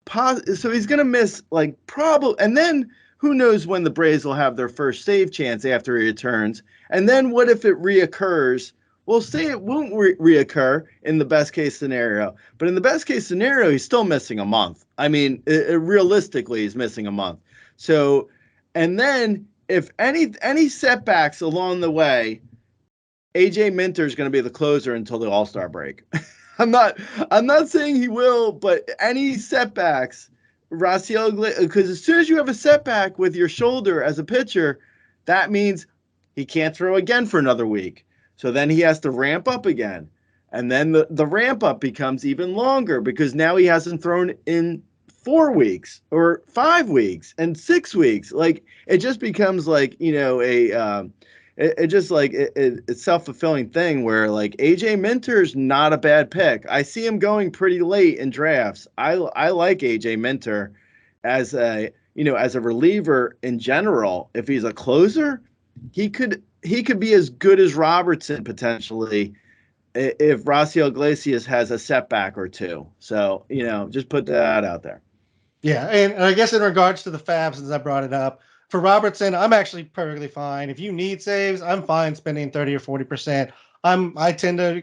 so he's going to miss like probably, and then who knows when the Braves will have their first save chance after he returns. And then what if it reoccurs? We'll say it won't reoccur in the best case scenario, but in the best case scenario, he's still missing a month. I mean, realistically, he's missing a month. So, and then if any setbacks along the way, AJ Minter is going to be the closer until the All-Star break. I'm not saying he will, but any setbacks, Raciel, because as soon as you have a setback with your shoulder as a pitcher, that means he can't throw again for another week. So then he has to ramp up again. And then the ramp up becomes even longer because now he hasn't thrown in 4 weeks or 5 weeks and 6 weeks. Like it just becomes like, it's self-fulfilling thing where like AJ Minter's not a bad pick. I see him going pretty late in drafts. I like AJ Minter as a reliever in general. If he's a closer, he could be as good as Robertson potentially if Raciel Iglesias has a setback or two. So, just put that out there. Yeah, and I guess in regards to the Fab, since I brought it up, for Robertson, I'm actually perfectly fine. If you need saves, I'm fine spending 30 or 40%. I tend to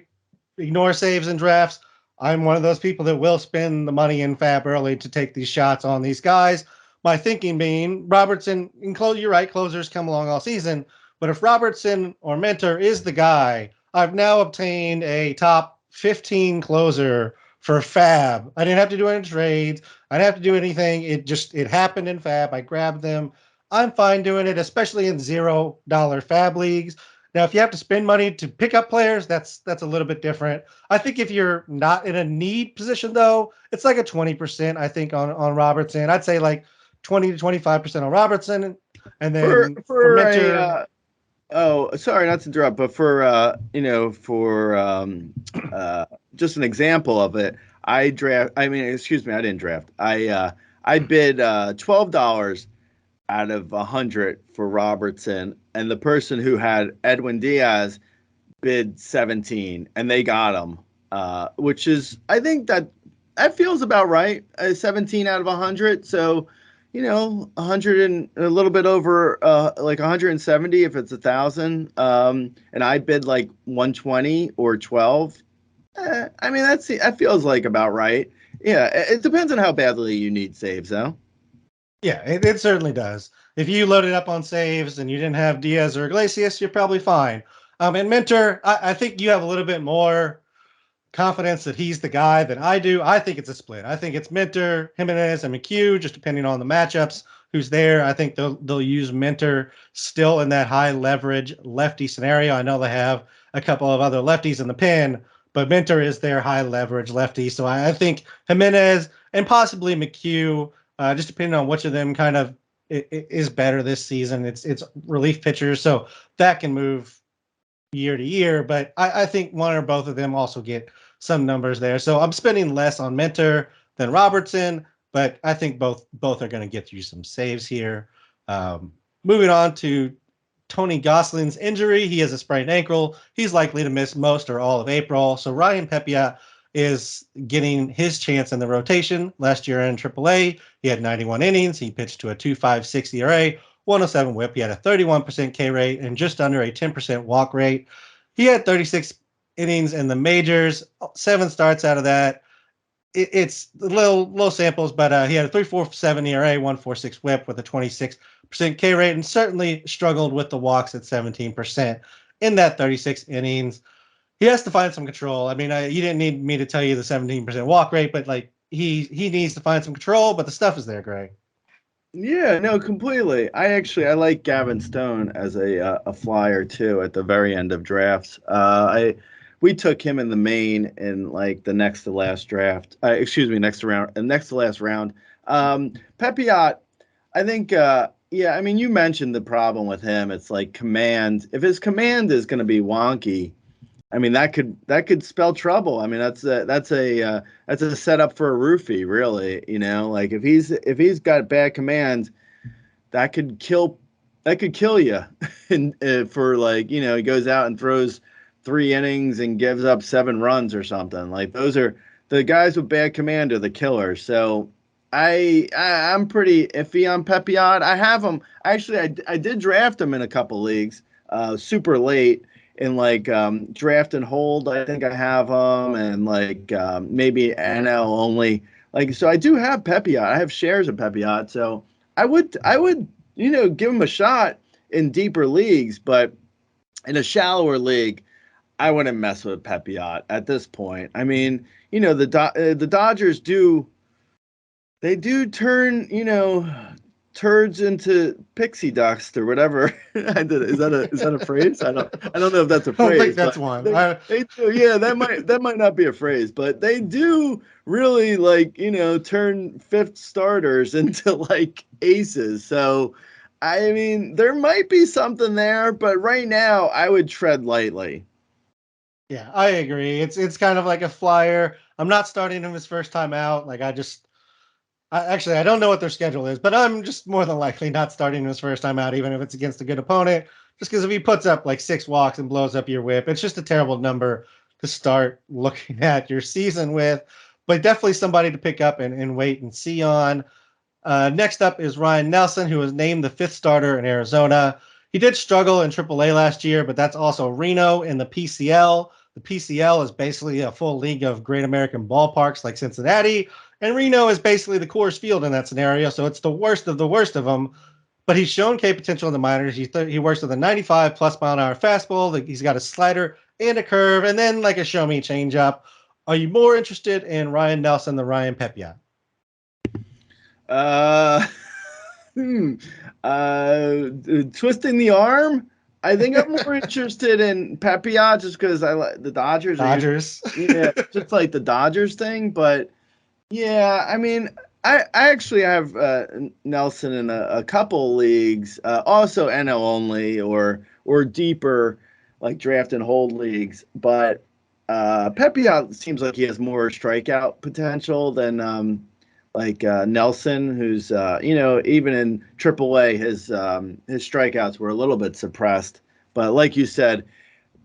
ignore saves in drafts. I'm one of those people that will spend the money in Fab early to take these shots on these guys. My thinking being Robertson, you're right, closers come along all season. But if Robertson or Minter is the guy, I've now obtained a top 15 closer for Fab. I didn't have to do any trades. I didn't have to do anything. It happened in Fab. I grabbed them. I'm fine doing it, especially in $0 Fab leagues. Now, if you have to spend money to pick up players, that's a little bit different. I think if you're not in a need position, though, it's like a 20%, I think, on Robertson. I'd say like 20 to 25% on Robertson, and For then for for a Minter, oh, sorry, not to interrupt, but for just an example of it, excuse me, I didn't draft. I bid $12 out of 100 for Robertson, and the person who had Edwin Diaz bid 17, and they got him, which is, I think that feels about right. 17 out of 100, so 100 and a little bit over, like 170 if it's 1,000. And I bid like 120 or 12. I mean, that feels like about right. Yeah, it depends on how badly you need saves, though. yeah, it certainly does. If you loaded up on saves and you didn't have Diaz or Iglesias, you're probably fine. And Minter, I think you have a little bit more confidence that he's the guy than I do. I think it's a split. I think it's Minter, Jimenez, and McHugh, just depending on the matchups, who's there. I think they'll use Minter still in that high leverage lefty scenario. I know they have a couple of other lefties in the pin, but Minter is their high leverage lefty. So I think Jimenez and possibly McHugh, just depending on which of them kind of is better this season. It's relief pitchers, so that can move year to year, but I think one or both of them also get some numbers there. So I'm spending less on Minter than Robertson, but I think both are going to get you some saves here. Moving on to Tony Gosling's injury. He has a sprained ankle. He's likely to miss most or all of April. So Ryan Pepiot is getting his chance in the rotation. Last year in AAA, he had 91 innings. He pitched to a 2.56 ERA, 107 whip. He had a 31% K rate and just under a 10% walk rate. He had 36 innings in the majors, 7 starts out of that. It's low samples, but he had a 3.47 ERA, 1.46 whip with a 26% K rate, and certainly struggled with the walks at 17% in that 36 innings. He has to find some control. I mean, you didn't need me to tell you the 17% walk rate, but like he needs to find some control. But the stuff is there, Greg. Yeah, no, completely. I like Gavin Stone as a flyer too at the very end of drafts. We took him in the main in like the next to last draft. Excuse me, next to last round. Pepiot, I think. Yeah, I mean, you mentioned the problem with him. It's like command. If his command is going to be wonky, I mean, that could spell trouble. I mean, that's a setup for a roofie, really. Like if he's got bad command, that could kill you. And for like he goes out and throws 3 innings and gives up 7 runs or something. Like those are the guys with bad command are the killers. So I'm pretty iffy on Pepiot. I have him actually. I did draft him in a couple leagues, super late in like draft and hold. I think I have them, and like maybe NL only. Like so, I do have Pepiot. I have shares of Pepiot, so I would give him a shot in deeper leagues, but in a shallower league, I wouldn't mess with Pepiot at this point. I mean, the Dodgers do turn turds into pixie dust or whatever. Is that a phrase? I don't know if that's a I don't think phrase, that's but one. they do. Yeah, that might not be a phrase, but they do really like turn fifth starters into like aces. So I mean, there might be something there, but right now I would tread lightly. Yeah, I agree. It's kind of like a flyer. I'm not starting him his first time out. Like actually, I don't know what their schedule is, but I'm just more than likely not starting him his first time out, even if it's against a good opponent. Just because if he puts up like 6 walks and blows up your whip, it's just a terrible number to start looking at your season with. But definitely somebody to pick up and wait and see on. Next up is Ryan Nelson, who was named the 5th starter in Arizona. He did struggle in AAA last year, but that's also Reno in the PCL. The PCL is basically a full league of Great American ballparks like Cincinnati, and Reno is basically the Coors Field in that scenario, so it's the worst of the worst of them. But he's shown K potential in the minors. He works with a 95 plus mile an hour fastball. He's got a slider and a curve, and then like a show me changeup. Are you more interested in Ryan Nelson than Ryan Pepiot? Uh, hmm, Twisting the arm. I think I'm more interested in Pepiot just because I like the Dodgers. Dodgers. Yeah, just like the Dodgers thing. But yeah, I mean, I actually have Nelson in a couple leagues, also NL only or deeper, like draft and hold leagues. But Pepiot seems like he has more strikeout potential than Nelson, who's even in AAA, his strikeouts were a little bit suppressed. But like you said,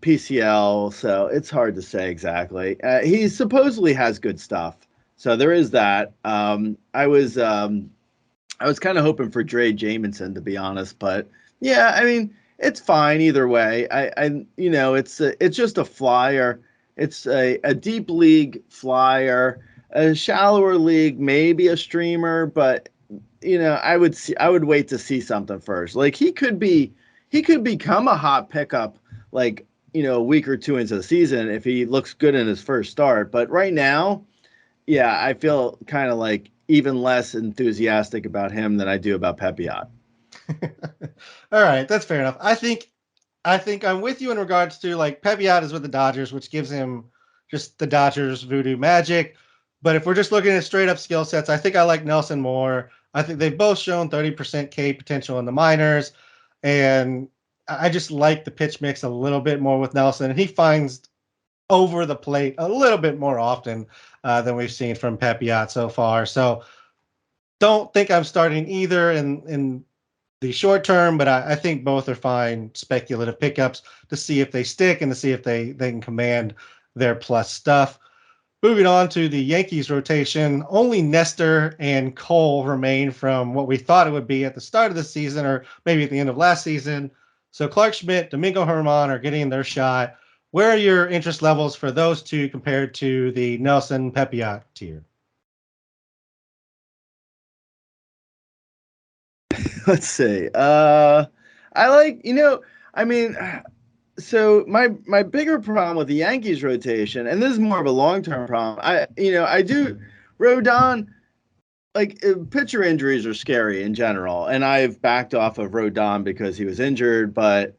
PCL, so it's hard to say exactly. He supposedly has good stuff, so there is that. I was kind of hoping for Dre Jamison, to be honest, but yeah, I mean it's fine either way. It's just a flyer. It's a deep league flyer, a shallower league, maybe a streamer, but I would wait to see something first. Like he could become a hot pickup, like a week or two into the season if he looks good in his first start. But right now, yeah, I feel kind of like even less enthusiastic about him than I do about Pepiot. All right, that's fair enough. I think I'm with you in regards to like Pepiot is with the Dodgers, which gives him just the Dodgers voodoo magic. But if we're just looking at straight up skill sets, I think I like Nelson more. I think they've both shown 30% K potential in the minors, and I just like the pitch mix a little bit more with Nelson, and he finds over the plate a little bit more often than we've seen from Pepiot so far. So don't think I'm starting either in the short term, but I think both are fine speculative pickups to see if they stick and to see if they can command their plus stuff. Moving on to the Yankees rotation, only Nestor and Cole remain from what we thought it would be at the start of the season or maybe at the end of last season. So Clark Schmidt, Domingo Herman are getting their shot. Where are your interest levels for those two compared to the Nelson Pepiot tier? Let's see. I like, I mean, so my bigger problem with the Yankees rotation, and this is more of a long term problem. I do Rodon, like pitcher injuries are scary in general, and I've backed off of Rodon because he was injured. But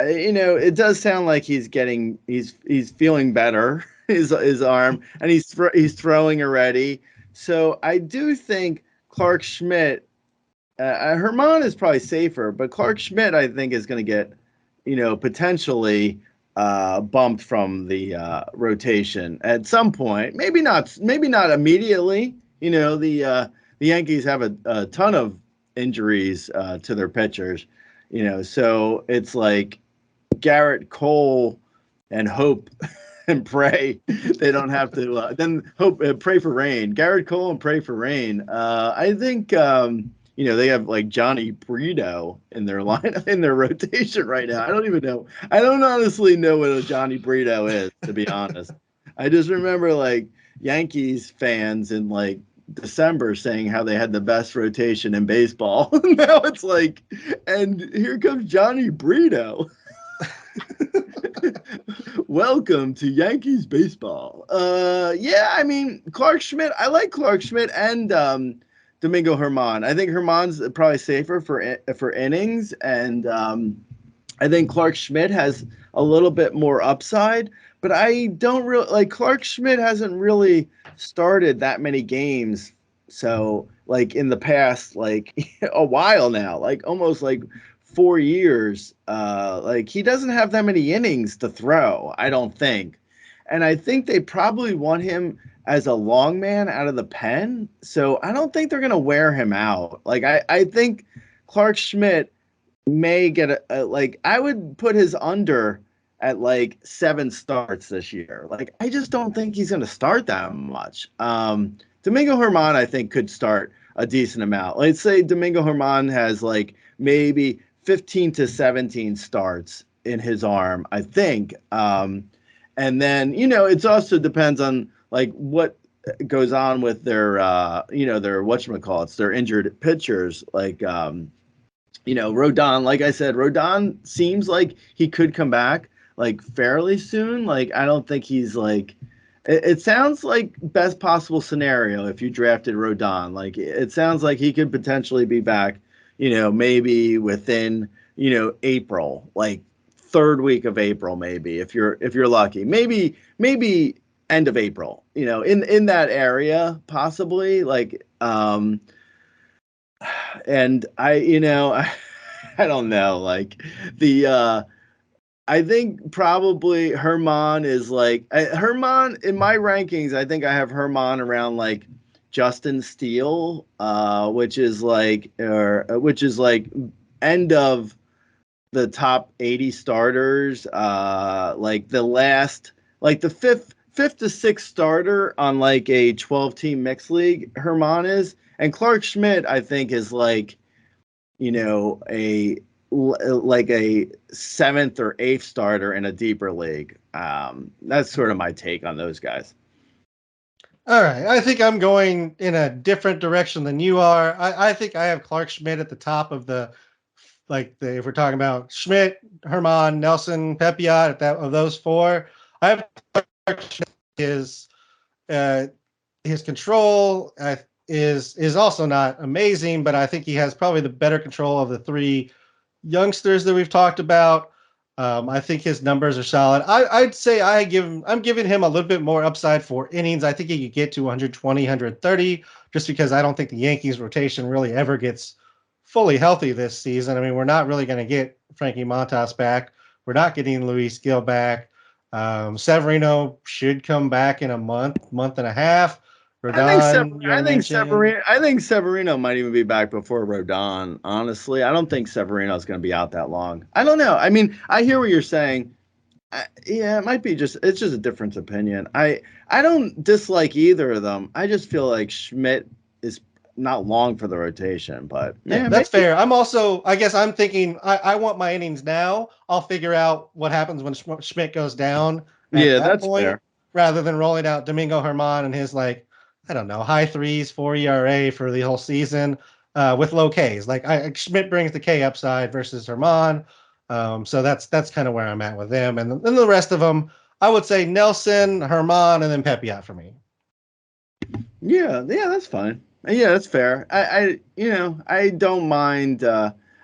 it does sound like he's feeling better, his arm, and he's throwing already. So I do think Clark Schmidt, Herman is probably safer, but Clark Schmidt I think is going to get potentially bumped from the rotation at some point. Maybe not immediately. The Yankees have a ton of injuries to their pitchers. So it's like Garrett Cole and hope and pray they don't have to. Then hope pray for rain. Garrett Cole and pray for rain. I think they have like Johnny Brito in their lineup in their rotation right now. I don't even know. I don't honestly know what a Johnny Brito is, to be honest. I just remember like Yankees fans in like December saying how they had the best rotation in baseball. Now it's like, and here comes Johnny Brito. Welcome to Yankees baseball. Yeah, I mean Clark Schmidt. I like Clark Schmidt and Domingo Herman. I think Herman's probably safer for innings, and I think Clark Schmidt has a little bit more upside. But I don't really like Clark Schmidt hasn't really started that many games. So like in the past, like a while now, like almost like 4 years, like he doesn't have that many innings to throw, I don't think. And I think they probably want him as a long man out of the pen. So I don't think they're going to wear him out. Like, I think Clark Schmidt may get like, I would put his under at like 7 starts this year. Like, I just don't think he's going to start that much. Domingo Herman, I think, could start a decent amount. Let's say Domingo Herman has like maybe 15 to 17 starts in his arm, I think. And then, it also depends on like what goes on with their, their whatchamacallits, their injured pitchers. Like, Rodon, like I said, Rodon seems like he could come back like fairly soon. Like, I don't think he's like, it sounds like best possible scenario if you drafted Rodon. Like, it sounds like he could potentially be back, maybe within, April, like third week of April, maybe if you're lucky. Maybe end of April, in that area, possibly. Like, Um, and I don't know, like the I think probably Herman is like Herman in my rankings. I think I have Herman around like Justin Steele, which is like end of the top 80 starters. Like the last, like the fifth to sixth starter on like a 12-team mixed league. Herman is, and Clark Schmidt I think is like a like a seventh or eighth starter in a deeper league. That's sort of my take on those guys. All right. I think I'm going in a different direction than you are. I think I have Clark Schmidt at the top of if we're talking about Schmidt, Herman, Nelson, Pepiot, of those four. I have Clark Schmidt, uh, his control is also not amazing, but I think he has probably the better control of the three youngsters that we've talked about. I think his numbers are solid. I'd say I'm giving him a little bit more upside for innings. I think he could get to 120, 130, just because I don't think the Yankees rotation really ever gets fully healthy this season. I mean, we're not really going to get Frankie Montas back. We're not getting Luis Gil back. Severino should come back in a month and a half. Rodon, you already mentioned. I think Severino might even be back before Rodon. Honestly, I don't think Severino is going to be out that long. I don't know. I mean, I hear what you're saying. Yeah, it might be it's just a different opinion. I don't dislike either of them. I just feel like Schmidt is not long for the rotation, but Yeah, yeah, that's maybe. fair. I guess I'm thinking I want my innings now. I'll figure out what happens when Schmidt goes down at Yeah, that that's point, fair. rather than rolling out Domingo Herman and his I don't know, high threes, 4 ERA for the whole season with low Ks. Schmidt brings the K upside versus Herman. So that's kind of where I'm at with them. And then the rest of them, I would say Nelson, Herman, and then Pepiot for me. Yeah, that's fine. Yeah, that's fair. I don't mind.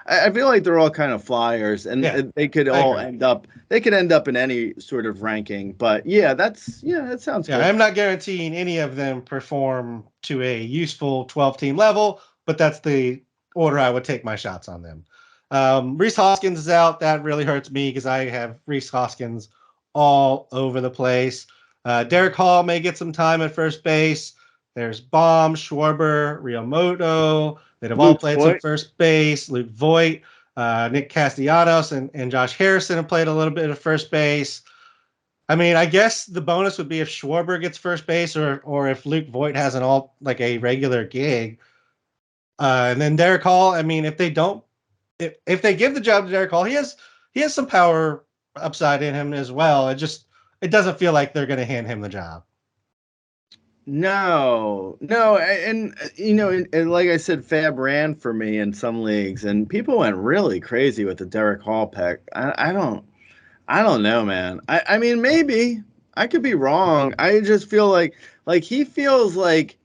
I feel like they're all kind of flyers, and Yeah, they could I all agree. end up. They could end up in any sort of ranking. But yeah, that sounds Yeah, good. I'm not guaranteeing any of them perform to a useful 12-team level, but that's the order I would take my shots on them. Rhys Hoskins is out. That really hurts me because I have Rhys Hoskins all over the place. Derek Hall may get some time at first base. There's Baum, Schwarber, Realmoto that have all Luke played some Voigt. first base. Luke Voigt, Nick Castellanos, and Josh Harrison have played a little bit of first base. I mean, I guess the bonus would be if Schwarber gets first base or if Luke Voigt has a regular gig. And then Derek Hall, I mean, if they give the job to Derek Hall, he has some power upside in him as well. It doesn't feel like they're going to hand him the job. No, and like I said, Fab ran for me in some leagues, and people went really crazy with the Derek Hall pick. I don't know, man. I mean, maybe I could be wrong. I just feel like he feels like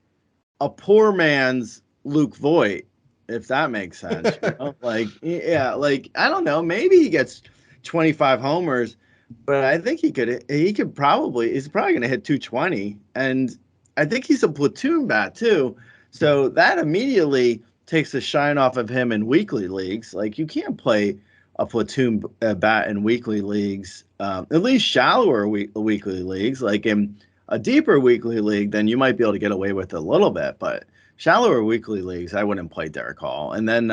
a poor man's Luke Voigt, if that makes sense. Like yeah, like I don't know. Maybe he gets 25 homers, but I think he's probably going to hit 220, and I think he's a platoon bat too. So that immediately takes the shine off of him in weekly leagues. Like you can't play a platoon bat in weekly leagues, at least shallower weekly leagues. Like in a deeper weekly league, then you might be able to get away with it a little bit. But shallower weekly leagues, I wouldn't play Derek Hall. And then,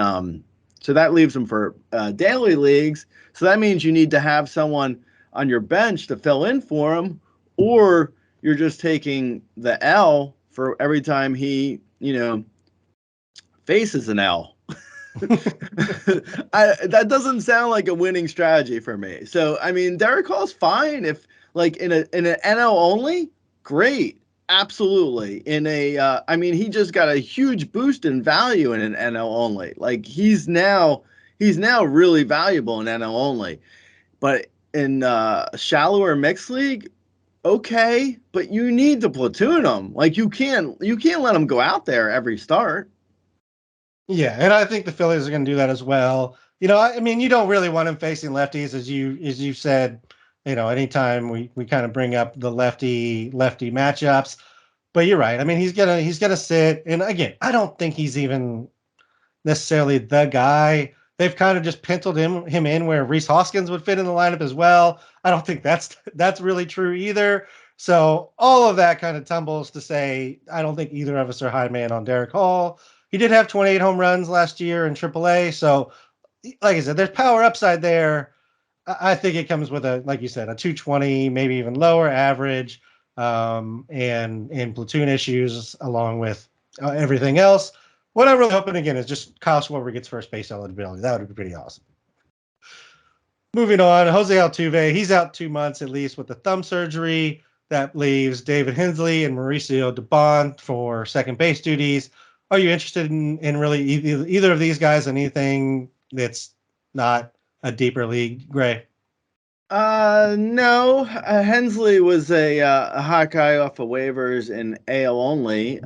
so that leaves him for daily leagues. So that means you need to have someone on your bench to fill in for him, or you're just taking the L for every time he, faces an L. That doesn't sound like a winning strategy for me. So I mean, Derek Hall's fine if like in an NL only, great, absolutely. I mean, he just got a huge boost in value in an NL only. Like he's now really valuable in NL only. But in shallower mixed league, okay, but you need to platoon him. Like you can't let him go out there every start. Yeah, and I think the Phillies are going to do that as well. I mean, you don't really want him facing lefties, as you said. Anytime we kind of bring up the lefty matchups, But you're right. I mean, he's gonna sit, and again, I don't think he's even necessarily the guy. They've kind of just penciled him in where Reese Hoskins would fit in the lineup as well. I don't think that's really true either. So all of that kind of tumbles to say I don't think either of us are high man on Derek Hall. He did have 28 home runs last year in AAA, so like I said, there's power upside there. I think it comes with a, like you said, a 220, maybe even lower average, and platoon issues along with everything else. What I'm really hoping again is just Kyle Schwarber gets first base eligibility. That would be pretty awesome. Moving on, Jose Altuve, he's out 2 months at least with the thumb surgery. That leaves David Hensley and Mauricio Dubon for second base duties. Are you interested in really either of these guys? Anything that's not a deeper league, Gray? No. Hensley was a hot guy off of waivers in AL only.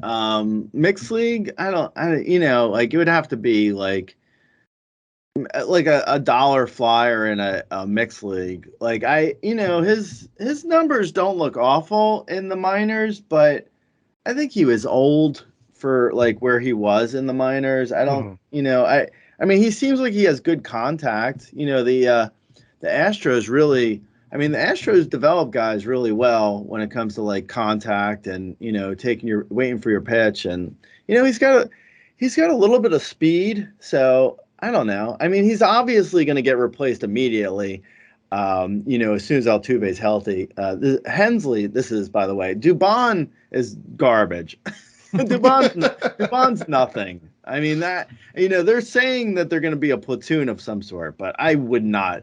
Mixed league, like it would have to be like a dollar flyer in a mixed league. Like his numbers don't look awful in the minors, but I think he was old for like where he was in the minors. I don't, I mean, he seems like he has good contact. The Astros really, I mean, the Astros develop guys really well when it comes to like contact and, waiting for your pitch. And, he's got a little bit of speed. So I don't know. I mean, he's obviously going to get replaced immediately. As soon as Altuve's healthy. Hensley, this is, by the way, Dubon is garbage. Dubon's nothing. I mean, they're saying that they're going to be a platoon of some sort, but I wouldn't mess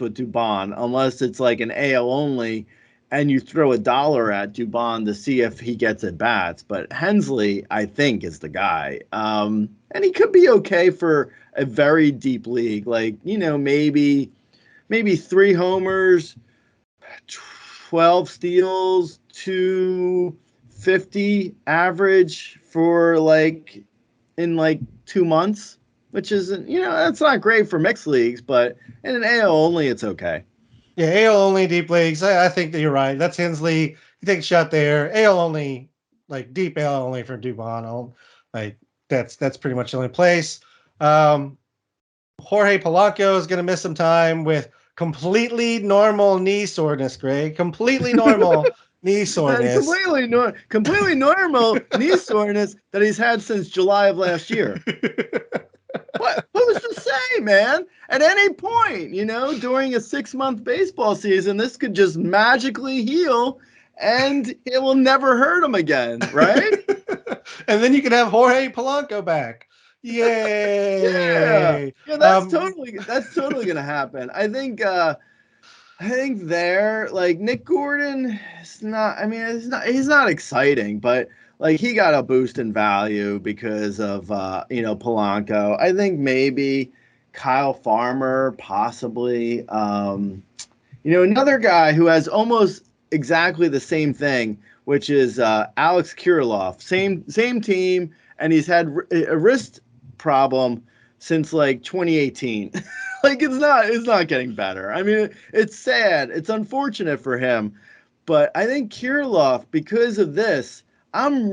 with Dubon unless it's like an AL only and you throw $1 at Dubon to see if he gets at bats. But Hensley, I think, is the guy. And he could be okay for a very deep league, like, maybe 3 homers, 12 steals, 250 average for in 2 months, which isn't, that's not great for mixed leagues, but in an AL only, it's okay. Yeah, AL only deep leagues. I think that you're right. That's Hensley. He takes a shot there. AL only, like deep AL only for Dubon. Like that's pretty much the only place. Jorge Polanco is going to miss some time with completely normal knee soreness, Greg. Completely normal knee soreness. Completely normal knee soreness that he's had since July of last year. What? Who's to say, man? At any point, during a 6-month baseball season, this could just magically heal and it will never hurt him again, right? And then you can have Jorge Polanco back. Yay! Yeah, that's totally gonna happen. I think like Nick Gordon is not. I mean, he's not exciting, but like he got a boost in value because of Polanco. I think maybe Kyle Farmer, possibly. Another guy who has almost exactly the same thing, which is Alex Kirilloff. Same team, and he's had a wrist problem since like 2018. Like it's not getting better. I mean, it's sad. It's unfortunate for him, but I think Kirilloff, because of this, I'm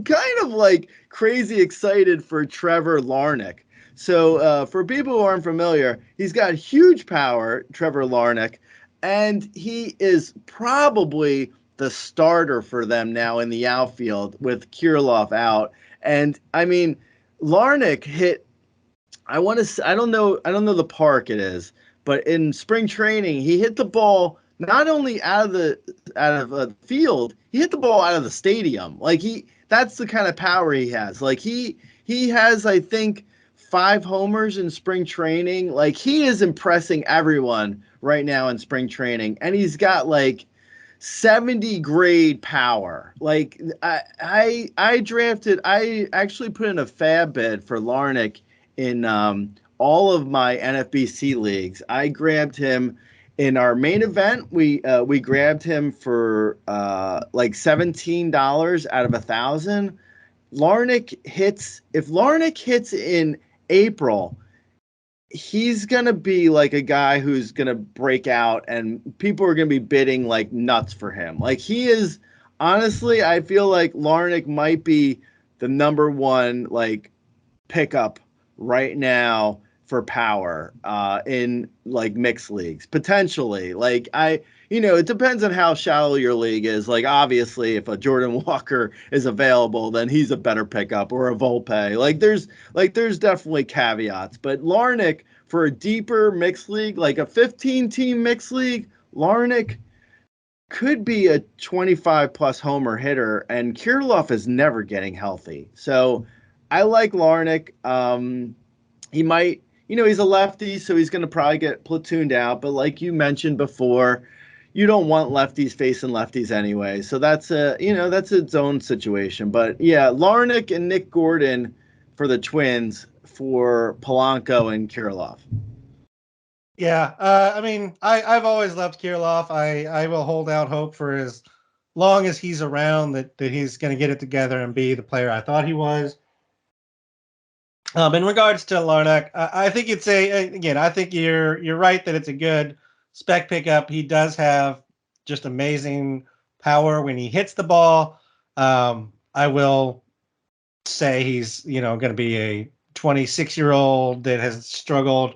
kind of like crazy excited for Trevor Larnach. So for people who aren't familiar, he's got huge power, Trevor Larnach, and he is probably the starter for them now in the outfield with Kirilloff out. And I mean, Larnach hit. I don't know the park it is, but in spring training, he hit the ball not only out of the field, he hit the ball out of the stadium. Like that's the kind of power he has. Like he has, I think, 5 homers in spring training. Like he is impressing everyone right now in spring training, and he's got like 70 grade power. Like I actually put in a fab bid for Larnach in all of my NFBC leagues. I grabbed him in our main event. We grabbed him for like $17 out of 1,000. If Larnach hits in April, he's going to be like a guy who's going to break out and people are going to be bidding like nuts for him. Like he is honestly, I feel like Larnach might be the number one like pickup right now for power in like mixed leagues potentially. Like it depends on how shallow your league is. Like obviously, if a Jordan Walker is available, then he's a better pickup, or a Volpe. There's definitely caveats, but Larnach for a deeper mixed league, like a 15-team mixed league, Larnach could be a 25 plus homer hitter, and Kirilloff is never getting healthy. So I like Larnach. He might, he's a lefty, so he's going to probably get platooned out. But like you mentioned before, you don't want lefties facing lefties anyway. So that's its own situation. But yeah, Larnach and Nick Gordon for the Twins for Polanco and Kirilloff. Yeah, I mean, I've always loved Kirilloff. I will hold out hope for as long as he's around that he's going to get it together and be the player I thought he was. In regards to Larnach, I think again. I think you're right that it's a good spec pickup. He does have just amazing power when he hits the ball. I will say he's going to be a 26-year-old that has struggled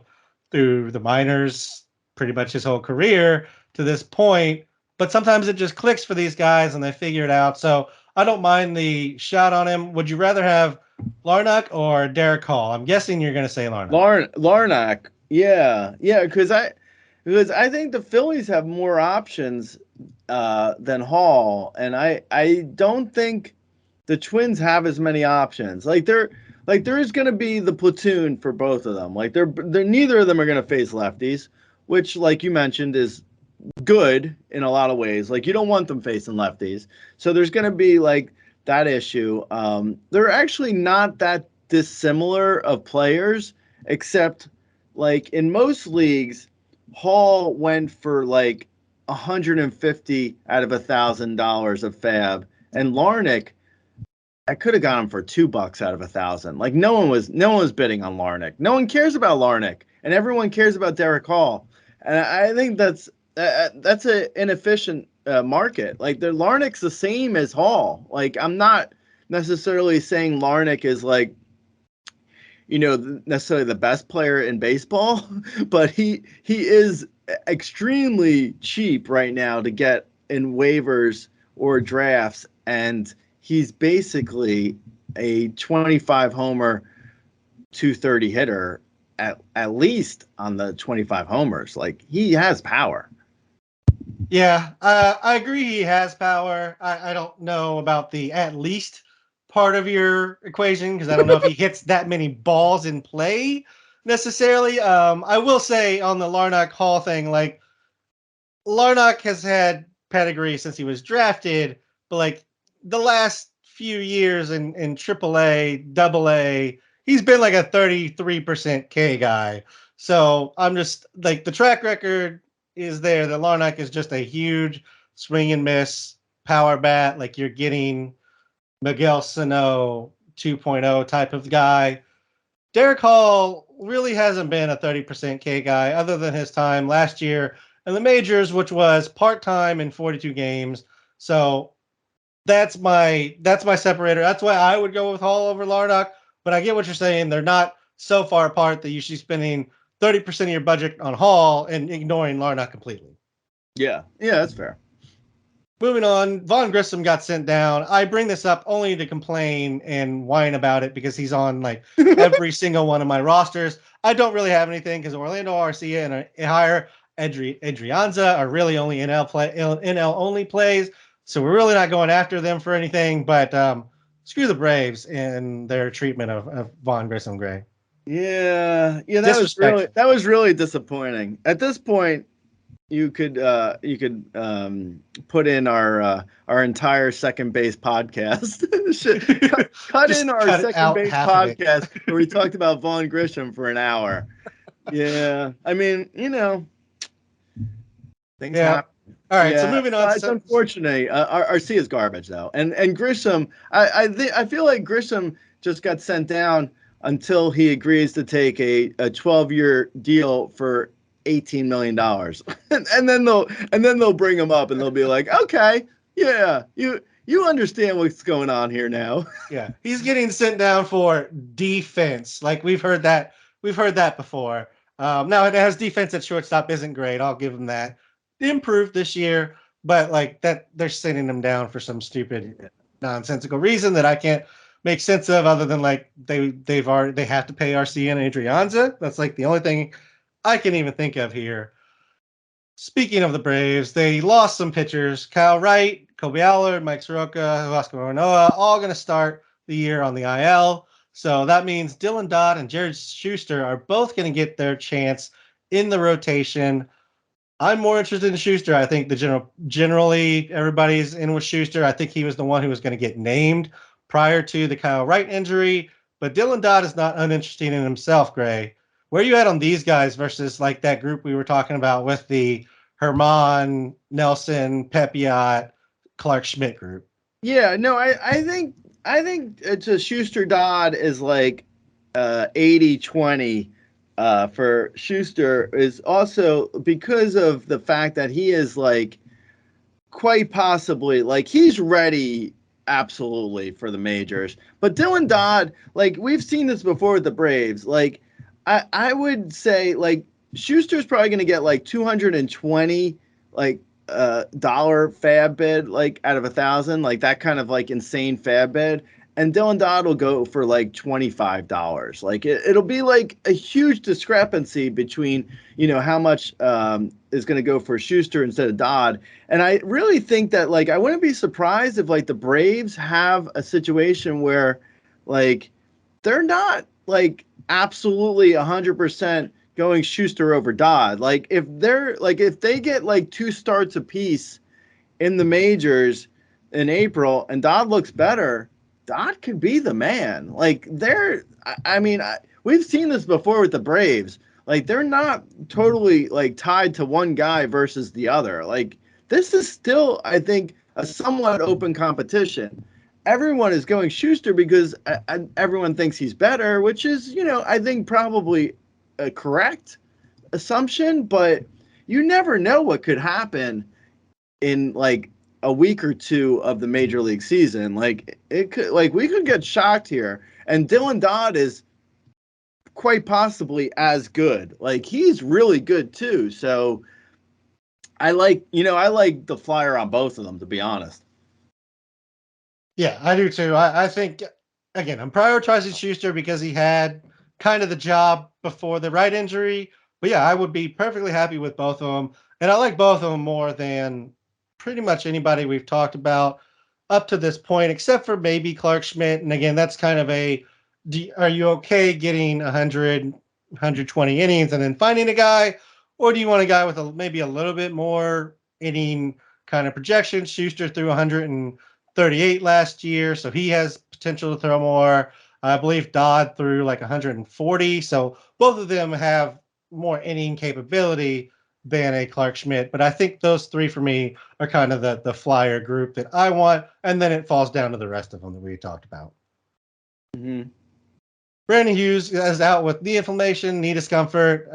through the minors pretty much his whole career to this point. But sometimes it just clicks for these guys and they figure it out. So I don't mind the shot on him. Would you rather have Larnach or Derek Hall? I'm guessing you're going to say Larnach. Larnach, yeah, because I think the Phillies have more options than Hall, and I don't think the Twins have as many options. There is going to be the platoon for both of them. Like they're neither of them are going to face lefties, which like you mentioned is good in a lot of ways. Like you don't want them facing lefties, so there's going to be like that issue. They're actually not that dissimilar of players, except like in most leagues, Hall went for like 150 out of $1,000 of fab, and Larnach, I could have got him for $2 out of 1,000. Like no one was bidding on Larnach. No one cares about Larnach, and everyone cares about Derek Hall. And I think that's an inefficient market. Like the Larnach's the same as Hall. Like I'm not necessarily saying Larnach is like necessarily the best player in baseball, but he is extremely cheap right now to get in waivers or drafts, and he's basically a 25 homer, 230 hitter at least on the 25 homers. Like he has power. Yeah, I agree he has power. I don't know about the at least part of your equation because I don't know if he hits that many balls in play necessarily. I will say on the Larnach Hall thing, like Larnach has had pedigree since he was drafted, but like the last few years in AAA, Double A, he's been like a 33% K guy. So I'm just like the track record is there. The Larnach is just a huge swing and miss power bat. Like you're getting Miguel Sano 2.0 type of guy. Derek Hall really hasn't been a 30% K guy other than his time last year in the majors, which was part-time in 42 games. So that's my separator. That's why I would go with Hall over Larnach. But I get what you're saying. They're not so far apart that you should be spending 30% of your budget on Hall and ignoring Larnach completely. Yeah, that's fair. Moving on, Vaughn Grissom got sent down. I bring this up only to complain and whine about it because he's on like every single one of my rosters. I don't really have anything because Orlando Arcia and Jair Adrianza are really only NL only plays, so we're really not going after them for anything. But screw the Braves and their treatment of Vaughn Grissom, Gray. Yeah, that was really disappointing. At this point, you could put in our entire second base podcast. cut in our second base podcast where we talked about Vaughn Grissom for an hour. Yeah, I mean, things happen. All right, so moving on. It's unfortunate. Arcia is garbage though, and Grissom. I feel like Grissom just got sent down until he agrees to take a 12-year deal for $18 million, and then they'll bring him up and they'll be like, okay, yeah, You understand what's going on here now. Yeah, he's getting sent down for defense. Like we've heard that. We've heard that before. Now it has defense at shortstop isn't great. I'll give him that. Improved this year, but like that, they're sending him down for some stupid, nonsensical reason that I can't make sense of, other than like they have to pay RC and Adrianza. That's like the only thing I can even think of here. Speaking of the Braves, they lost some pitchers. Kyle Wright, Kobe Allard, Mike Soroka, Oscar Manoa, all going to start the year on the IL. So that means Dylan Dodd and Jared Schuster are both going to get their chance in the rotation. I'm more interested in Schuster. I think generally everybody's in with Schuster. I think he was the one who was going to get named prior to the Kyle Wright injury. But Dylan Dodd is not uninteresting in himself, Gray. Where are you at on these guys versus like that group we were talking about with the Herman, Nelson, Pepiot, Clark Schmidt group? Yeah, no, I think it's a Schuster Dodd is like 80-20 for Schuster is also because of the fact that he is like quite possibly like he's ready absolutely for the majors. But Dylan Dodd, like we've seen this before with the Braves, like I would say like Schuster's probably going to get like 220 like dollar fab bid like out of 1,000, like that kind of like insane fab bid. And Dylan Dodd will go for like $25. Like it'll be like a huge discrepancy between, you know, how much is going to go for Schuster instead of Dodd. And I really think that like I wouldn't be surprised if like the Braves have a situation where like they're not like absolutely 100% going Schuster over Dodd. Like if they get like 2 starts apiece in the majors in April and Dodd looks better, Dodd could be the man. Like we've seen this before with the Braves. Like they're not totally like tied to one guy versus the other. Like this is still, I think, a somewhat open competition. Everyone is going Schuster because everyone thinks he's better, which is, you know, I think probably a correct assumption, but you never know what could happen in like a week or two of the major league season. Like it could, like we could get shocked here. And Dylan Dodd is quite possibly as good. Like he's really good too. So I like the flyer on both of them, to be honest. Yeah, I do too. I think, again, I'm prioritizing Schuster because he had kind of the job before the right injury. But yeah, I would be perfectly happy with both of them. And I like both of them more than pretty much anybody we've talked about up to this point, except for maybe Clark Schmidt. And again, that's kind of are you okay getting 100, 120 innings and then finding a guy? Or do you want a guy with maybe a little bit more inning kind of projection? Schuster threw 138 last year, so he has potential to throw more. I believe Dodd threw like 140, so both of them have more inning capability than a Clark Schmidt. But I think those three for me are kind of the flyer group that I want, and then it falls down to the rest of them that we talked about. Mm-hmm. Brandon Hughes is out with knee inflammation, knee discomfort.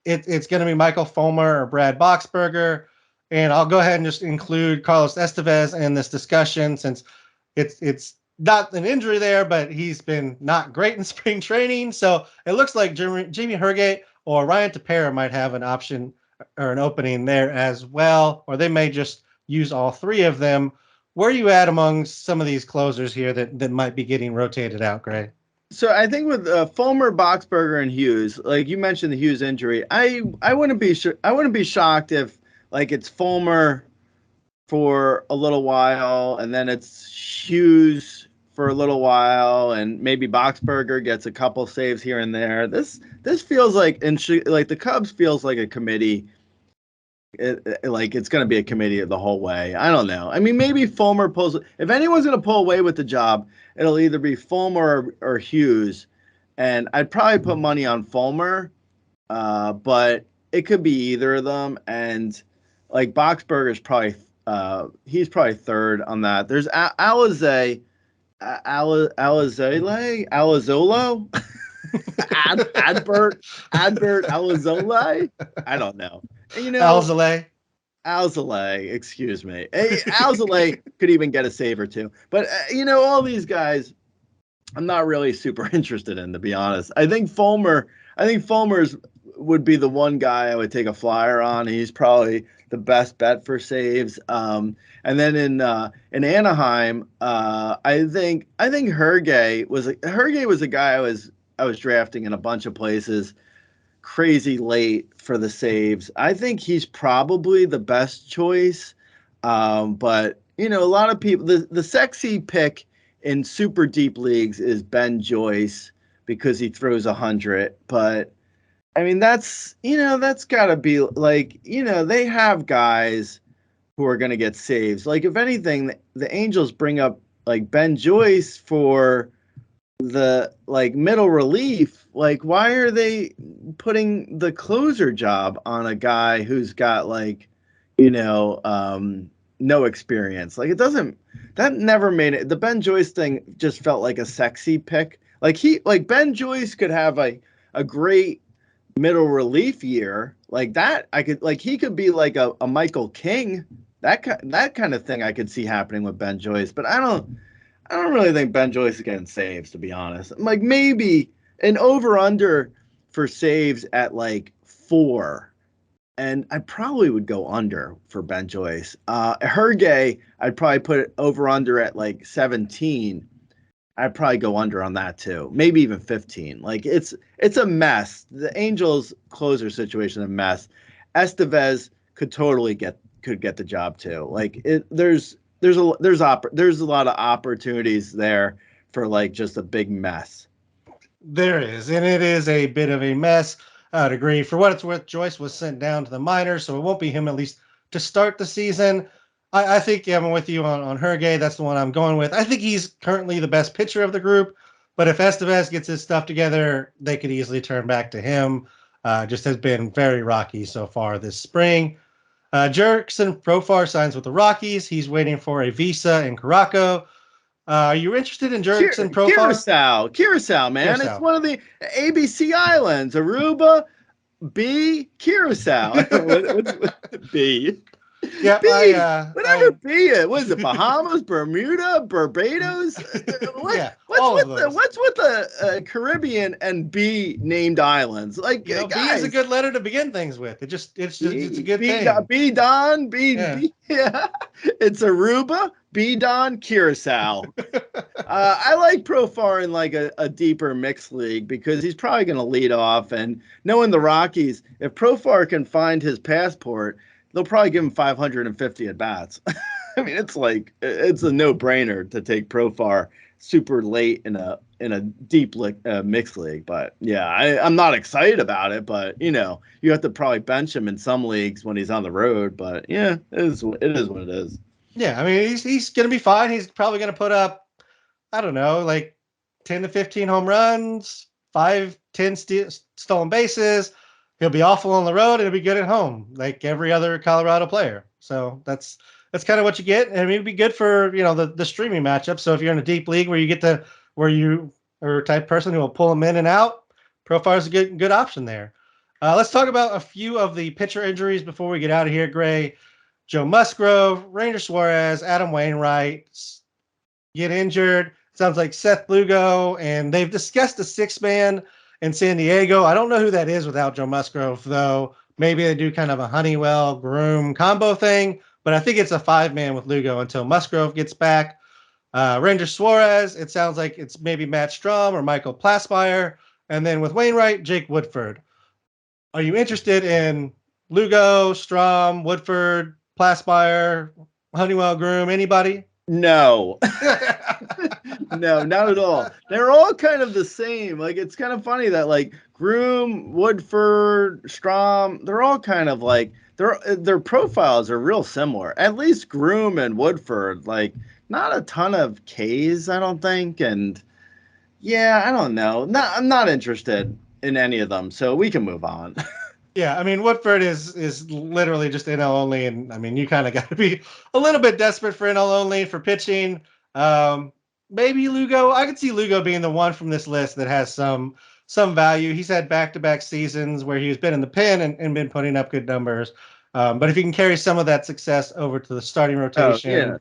It's going to be Michael Fulmer or Brad Boxberger. And I'll go ahead and just include Carlos Estevez in this discussion since it's not an injury there, but he's been not great in spring training. So it looks like Jamie Hergate or Ryan Tepera might have an option or an opening there as well, or they may just use all three of them. Where are you at among some of these closers here that might be getting rotated out, Gray? So I think with Fulmer, Boxberger, and Hughes, like you mentioned the Hughes injury, I wouldn't be shocked if like it's Fulmer for a little while and then it's Hughes for a little while and maybe Boxberger gets a couple saves here and there. This feels like like the Cubs feels like a committee. Like it's going to be a committee the whole way. I don't know. I mean, maybe Fulmer pulls. If anyone's going to pull away with the job, it'll either be Fulmer or Hughes, and I'd probably put money on Fulmer, but it could be either of them. And like Boxberger's probably he's probably third on that. There's Alizé, Alizolo, Adbert Alizole. I don't know. You know, Alzale. Alzolay, excuse me. Alzolay could even get a save or two. But, all these guys, I'm not really super interested in, to be honest. I think Fulmer's would be the one guy I would take a flyer on. He's probably the best bet for saves. And then in Anaheim, I think Herge was a guy I was drafting in a bunch of places crazy late for the saves. I think he's probably the best choice. But a lot of people, the sexy pick in super deep leagues is Ben Joyce because he throws 100. But I mean, that's got to be like, they have guys who are going to get saves. Like, if anything, the Angels bring up like Ben Joyce for the like middle relief. Like, why are they putting the closer job on a guy who's got like, no experience? Like, that never made it. The Ben Joyce thing just felt like a sexy pick. Like Ben Joyce could have a great middle relief year like that. He could be like a Michael King, that kind of thing I could see happening with Ben Joyce. But I don't really think Ben Joyce is getting saves, to be honest. Like, maybe an over under for saves at like 4. And I probably would go under for Ben Joyce. Herge, I'd probably put it over under at like 17. I'd probably go under on that too. Maybe even 15. Like, it's a mess. The Angels closer situation is a mess. Estevez could totally get the job too. Like, there's a lot of opportunities there for like just a big mess. There is, and it is a bit of a mess. I'd agree. For what it's worth, Joyce was sent down to the minors, so it won't be him at least to start the season. I think I'm with you on Herge. That's the one I'm going with. I think he's currently the best pitcher of the group, but if Estevez gets his stuff together, they could easily turn back to him. Just has been very rocky so far this spring. Jurickson Profar signs with the Rockies. He's waiting for a visa in Caraco. Are you interested in Jurickson Profar? Curacao, man. It's Curacao. one of the ABC islands. Aruba, B, Curacao. What's B? Yeah, Whatever B is. What is it? Bahamas, Bermuda, Barbados? Yeah, all of those. What's with the Caribbean and B named islands? Like, B guys, is a good letter to begin things with. It's a good thing. Yeah. Yeah. It's Aruba, B Don, Curacao. I like Profar in like a deeper mixed league because he's probably going to lead off. And knowing the Rockies, if Profar can find his passport, they'll probably give him 550 at bats. I mean, it's a no brainer to take Profar super late in a deep mixed league. But yeah, I'm not excited about it. But you have to probably bench him in some leagues when he's on the road. But yeah, it is what it is. Yeah, I mean he's going to be fine. He's probably going to put up, I don't know, like 10 to 15 home runs, 5-10 stolen bases. He'll be awful on the road and he'll be good at home, like every other Colorado player. So that's kind of what you get. And I mean, it'd be good for the streaming matchup. So if you're in a deep league where you are a type person who will pull them in and out, Profar is a good option there. Let's talk about a few of the pitcher injuries before we get out of here, Gray. Joe Musgrove, Ranger Suarez, Adam Wainwright get injured. Sounds like Seth Lugo, and they've discussed a 6-man in San Diego. I don't know who that is without Joe Musgrove, though. Maybe they do kind of a Honeywell Groom combo thing, but I think it's a 5-man with Lugo until Musgrove gets back. Ranger Suarez, it sounds like it's maybe Matt Strom or Michael Plasmeyer. And then with Wainwright, Jake Woodford. Are you interested in Lugo, Strom, Woodford, Plasmeyer, Honeywell Groom, anybody? No. No, not at all. They're all kind of the same. Like, it's kind of funny that like Groom, Woodford, Strom, they're all kind of like their profiles are real similar. At least Groom and Woodford, like not a ton of Ks, I don't think. And yeah, I don't know. I'm not interested in any of them, so we can move on. Yeah, I mean Woodford is literally just NL only, and I mean you kind of got to be a little bit desperate for NL only for pitching. Maybe Lugo. I could see Lugo being the one from this list that has some some value. He's had back-to-back seasons where he's been in the pen and been putting up good numbers. But if he can carry some of that success over to the starting Oh yeah, rotation,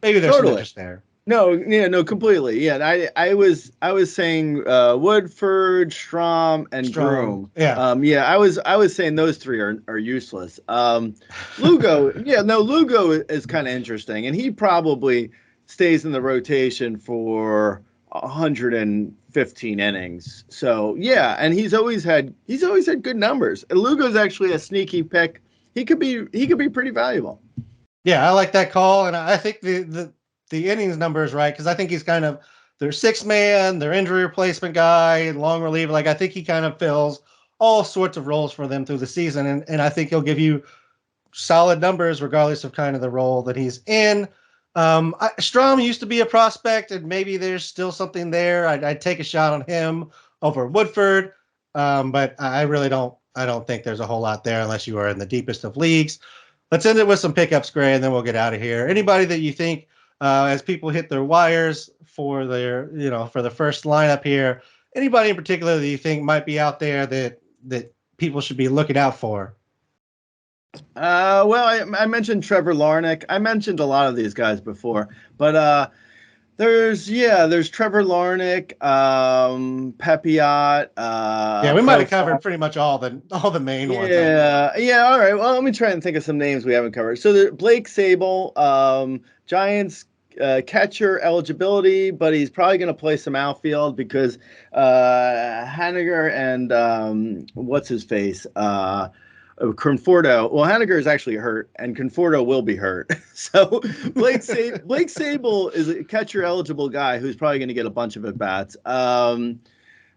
maybe there's some totally. interest there. No, yeah, no, completely. Yeah, I was saying Woodford, Strom, and Strong, Groom. yeah. Yeah, I was saying those three are useless. Lugo, yeah, no, Lugo is kind of interesting, and he probably stays in the rotation for 115 innings. So yeah, and he's always had good numbers. And Lugo's actually a sneaky pick. He could be pretty valuable. Yeah, I like that call, and I think the innings number is right because I think he's kind of their six man, their injury replacement guy, long reliever. Like I think he kind of fills all sorts of roles for them through the season, and I think he'll give you solid numbers regardless of kind of the role that he's in. Strom used to be a prospect, and maybe there's still something there. I'd take a shot on him over Woodford, but I really don't. I don't think there's a whole lot there unless you are in the deepest of leagues. Let's end it with some pickups, Gray, and then we'll get out of here. Anybody that you think, as people hit their wires for for the first lineup here, anybody in particular that you think might be out there that people should be looking out for? Well, I mentioned Trevor Larnach. I mentioned a lot of these guys before, but there's Trevor Larnach, Pepiot, Yeah, we might have Profar. covered pretty much all the main ones. I think. Yeah, yeah. All right. Well, let me try and think of some names we haven't covered. So Blake Sable, Giants catcher eligibility, but he's probably going to play some outfield because Haniger and what's his face, Conforto. Well, Haniger is actually hurt, and Conforto will be hurt. So Blake Sable is a catcher eligible guy who's probably going to get a bunch of at bats.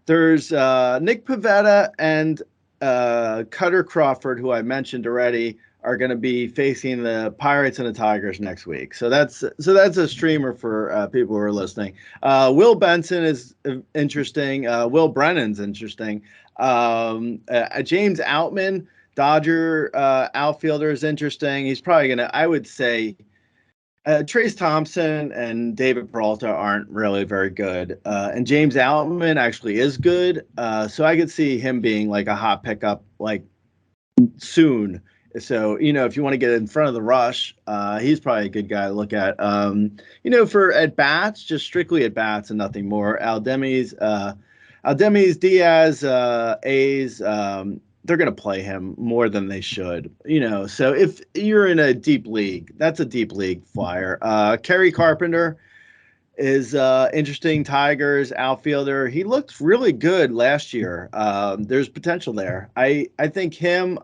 There's Nick Pivetta and Cutter Crawford, who I mentioned already, are going to be facing the Pirates and the Tigers next week. So that's a streamer for people who are listening. Will Benson is interesting. Will Brennan's interesting. James Outman, Dodger outfielder, is interesting. He's probably going to, I would say, Trace Thompson and David Peralta aren't really very good. And James Outman actually is good. So I could see him being like a hot pickup like soon. So, if you want to get in front of the rush, he's probably a good guy to look at. For at bats, just strictly at bats and nothing more. Aldemi's Diaz, A's, they're going to play him more than they should, So if you're in a deep league, that's a deep league flyer. Kerry Carpenter is interesting. Tigers outfielder. He looked really good last year. There's potential there. I think him.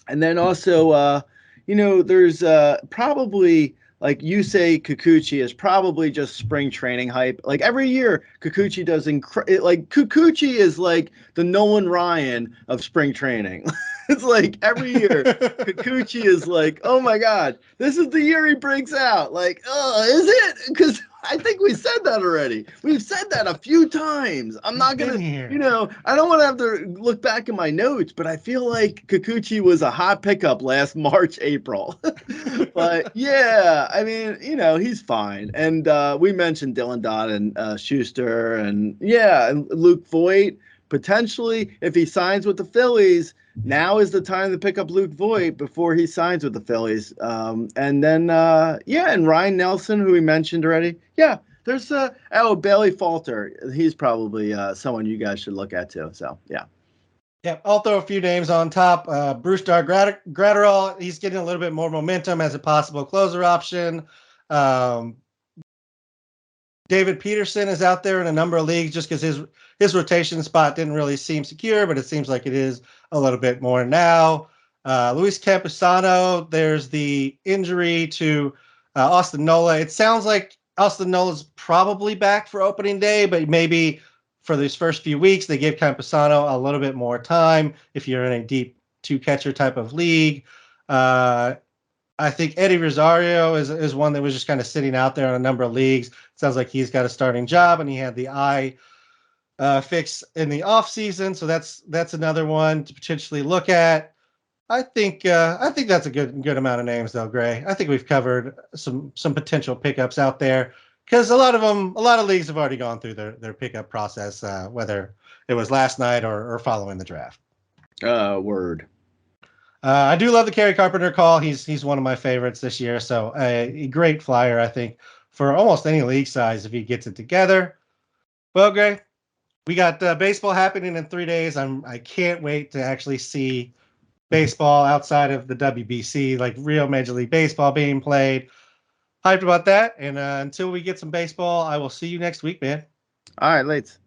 And then also, there's probably, like you say, Kikuchi is probably just spring training hype. Like every year, Kikuchi does like Kikuchi is like the Nolan Ryan of spring training. It's like every year, Kikuchi is like, oh my God, this is the year he breaks out. Like, oh, is it? Because I think we said that already. We've said that a few times. I'm not Been gonna, here. I don't want to have to look back in my notes, but I feel like Kikuchi was a hot pickup last March, April. But yeah, I mean, he's fine. And we mentioned Dylan Dodd and Schuster, and yeah, and Luke Voigt. Potentially, if he signs with the Phillies, now is the time to pick up Luke Voigt before he signs with the Phillies. And then, and Ryan Nelson, who we mentioned already. Yeah, there's Bailey Falter. He's probably someone you guys should look at too. So yeah. Yeah, I'll throw a few names on top. Brewstar Gratterall, he's getting a little bit more momentum as a possible closer option. Um, David Peterson is out there in a number of leagues just because his rotation spot didn't really seem secure, but it seems like it is a little bit more now. Luis Campusano, there's the injury to Austin Nola. It sounds like Austin Nola's probably back for opening day, but maybe for these first few weeks, they give Campusano a little bit more time if you're in a deep two-catcher type of league. I think Eddie Rosario is one that was just kind of sitting out there in a number of leagues. Sounds like he's got a starting job, and he had the eye fix in the offseason, so that's another one to potentially look at. I think that's a good amount of names, though, Gray. I think we've covered some potential pickups out there. because a lot of leagues have already gone through their pickup process, whether it was last night or following the draft. Word. I do love the Kerry Carpenter call. He's one of my favorites this year. So a great flyer, I think, for almost any league size if he gets it together. Well, Gray, we got baseball happening in 3 days. I can't wait to actually see baseball outside of the WBC, like real Major League Baseball being played. Hyped about that. And until we get some baseball, I will see you next week, man. All right, Lates.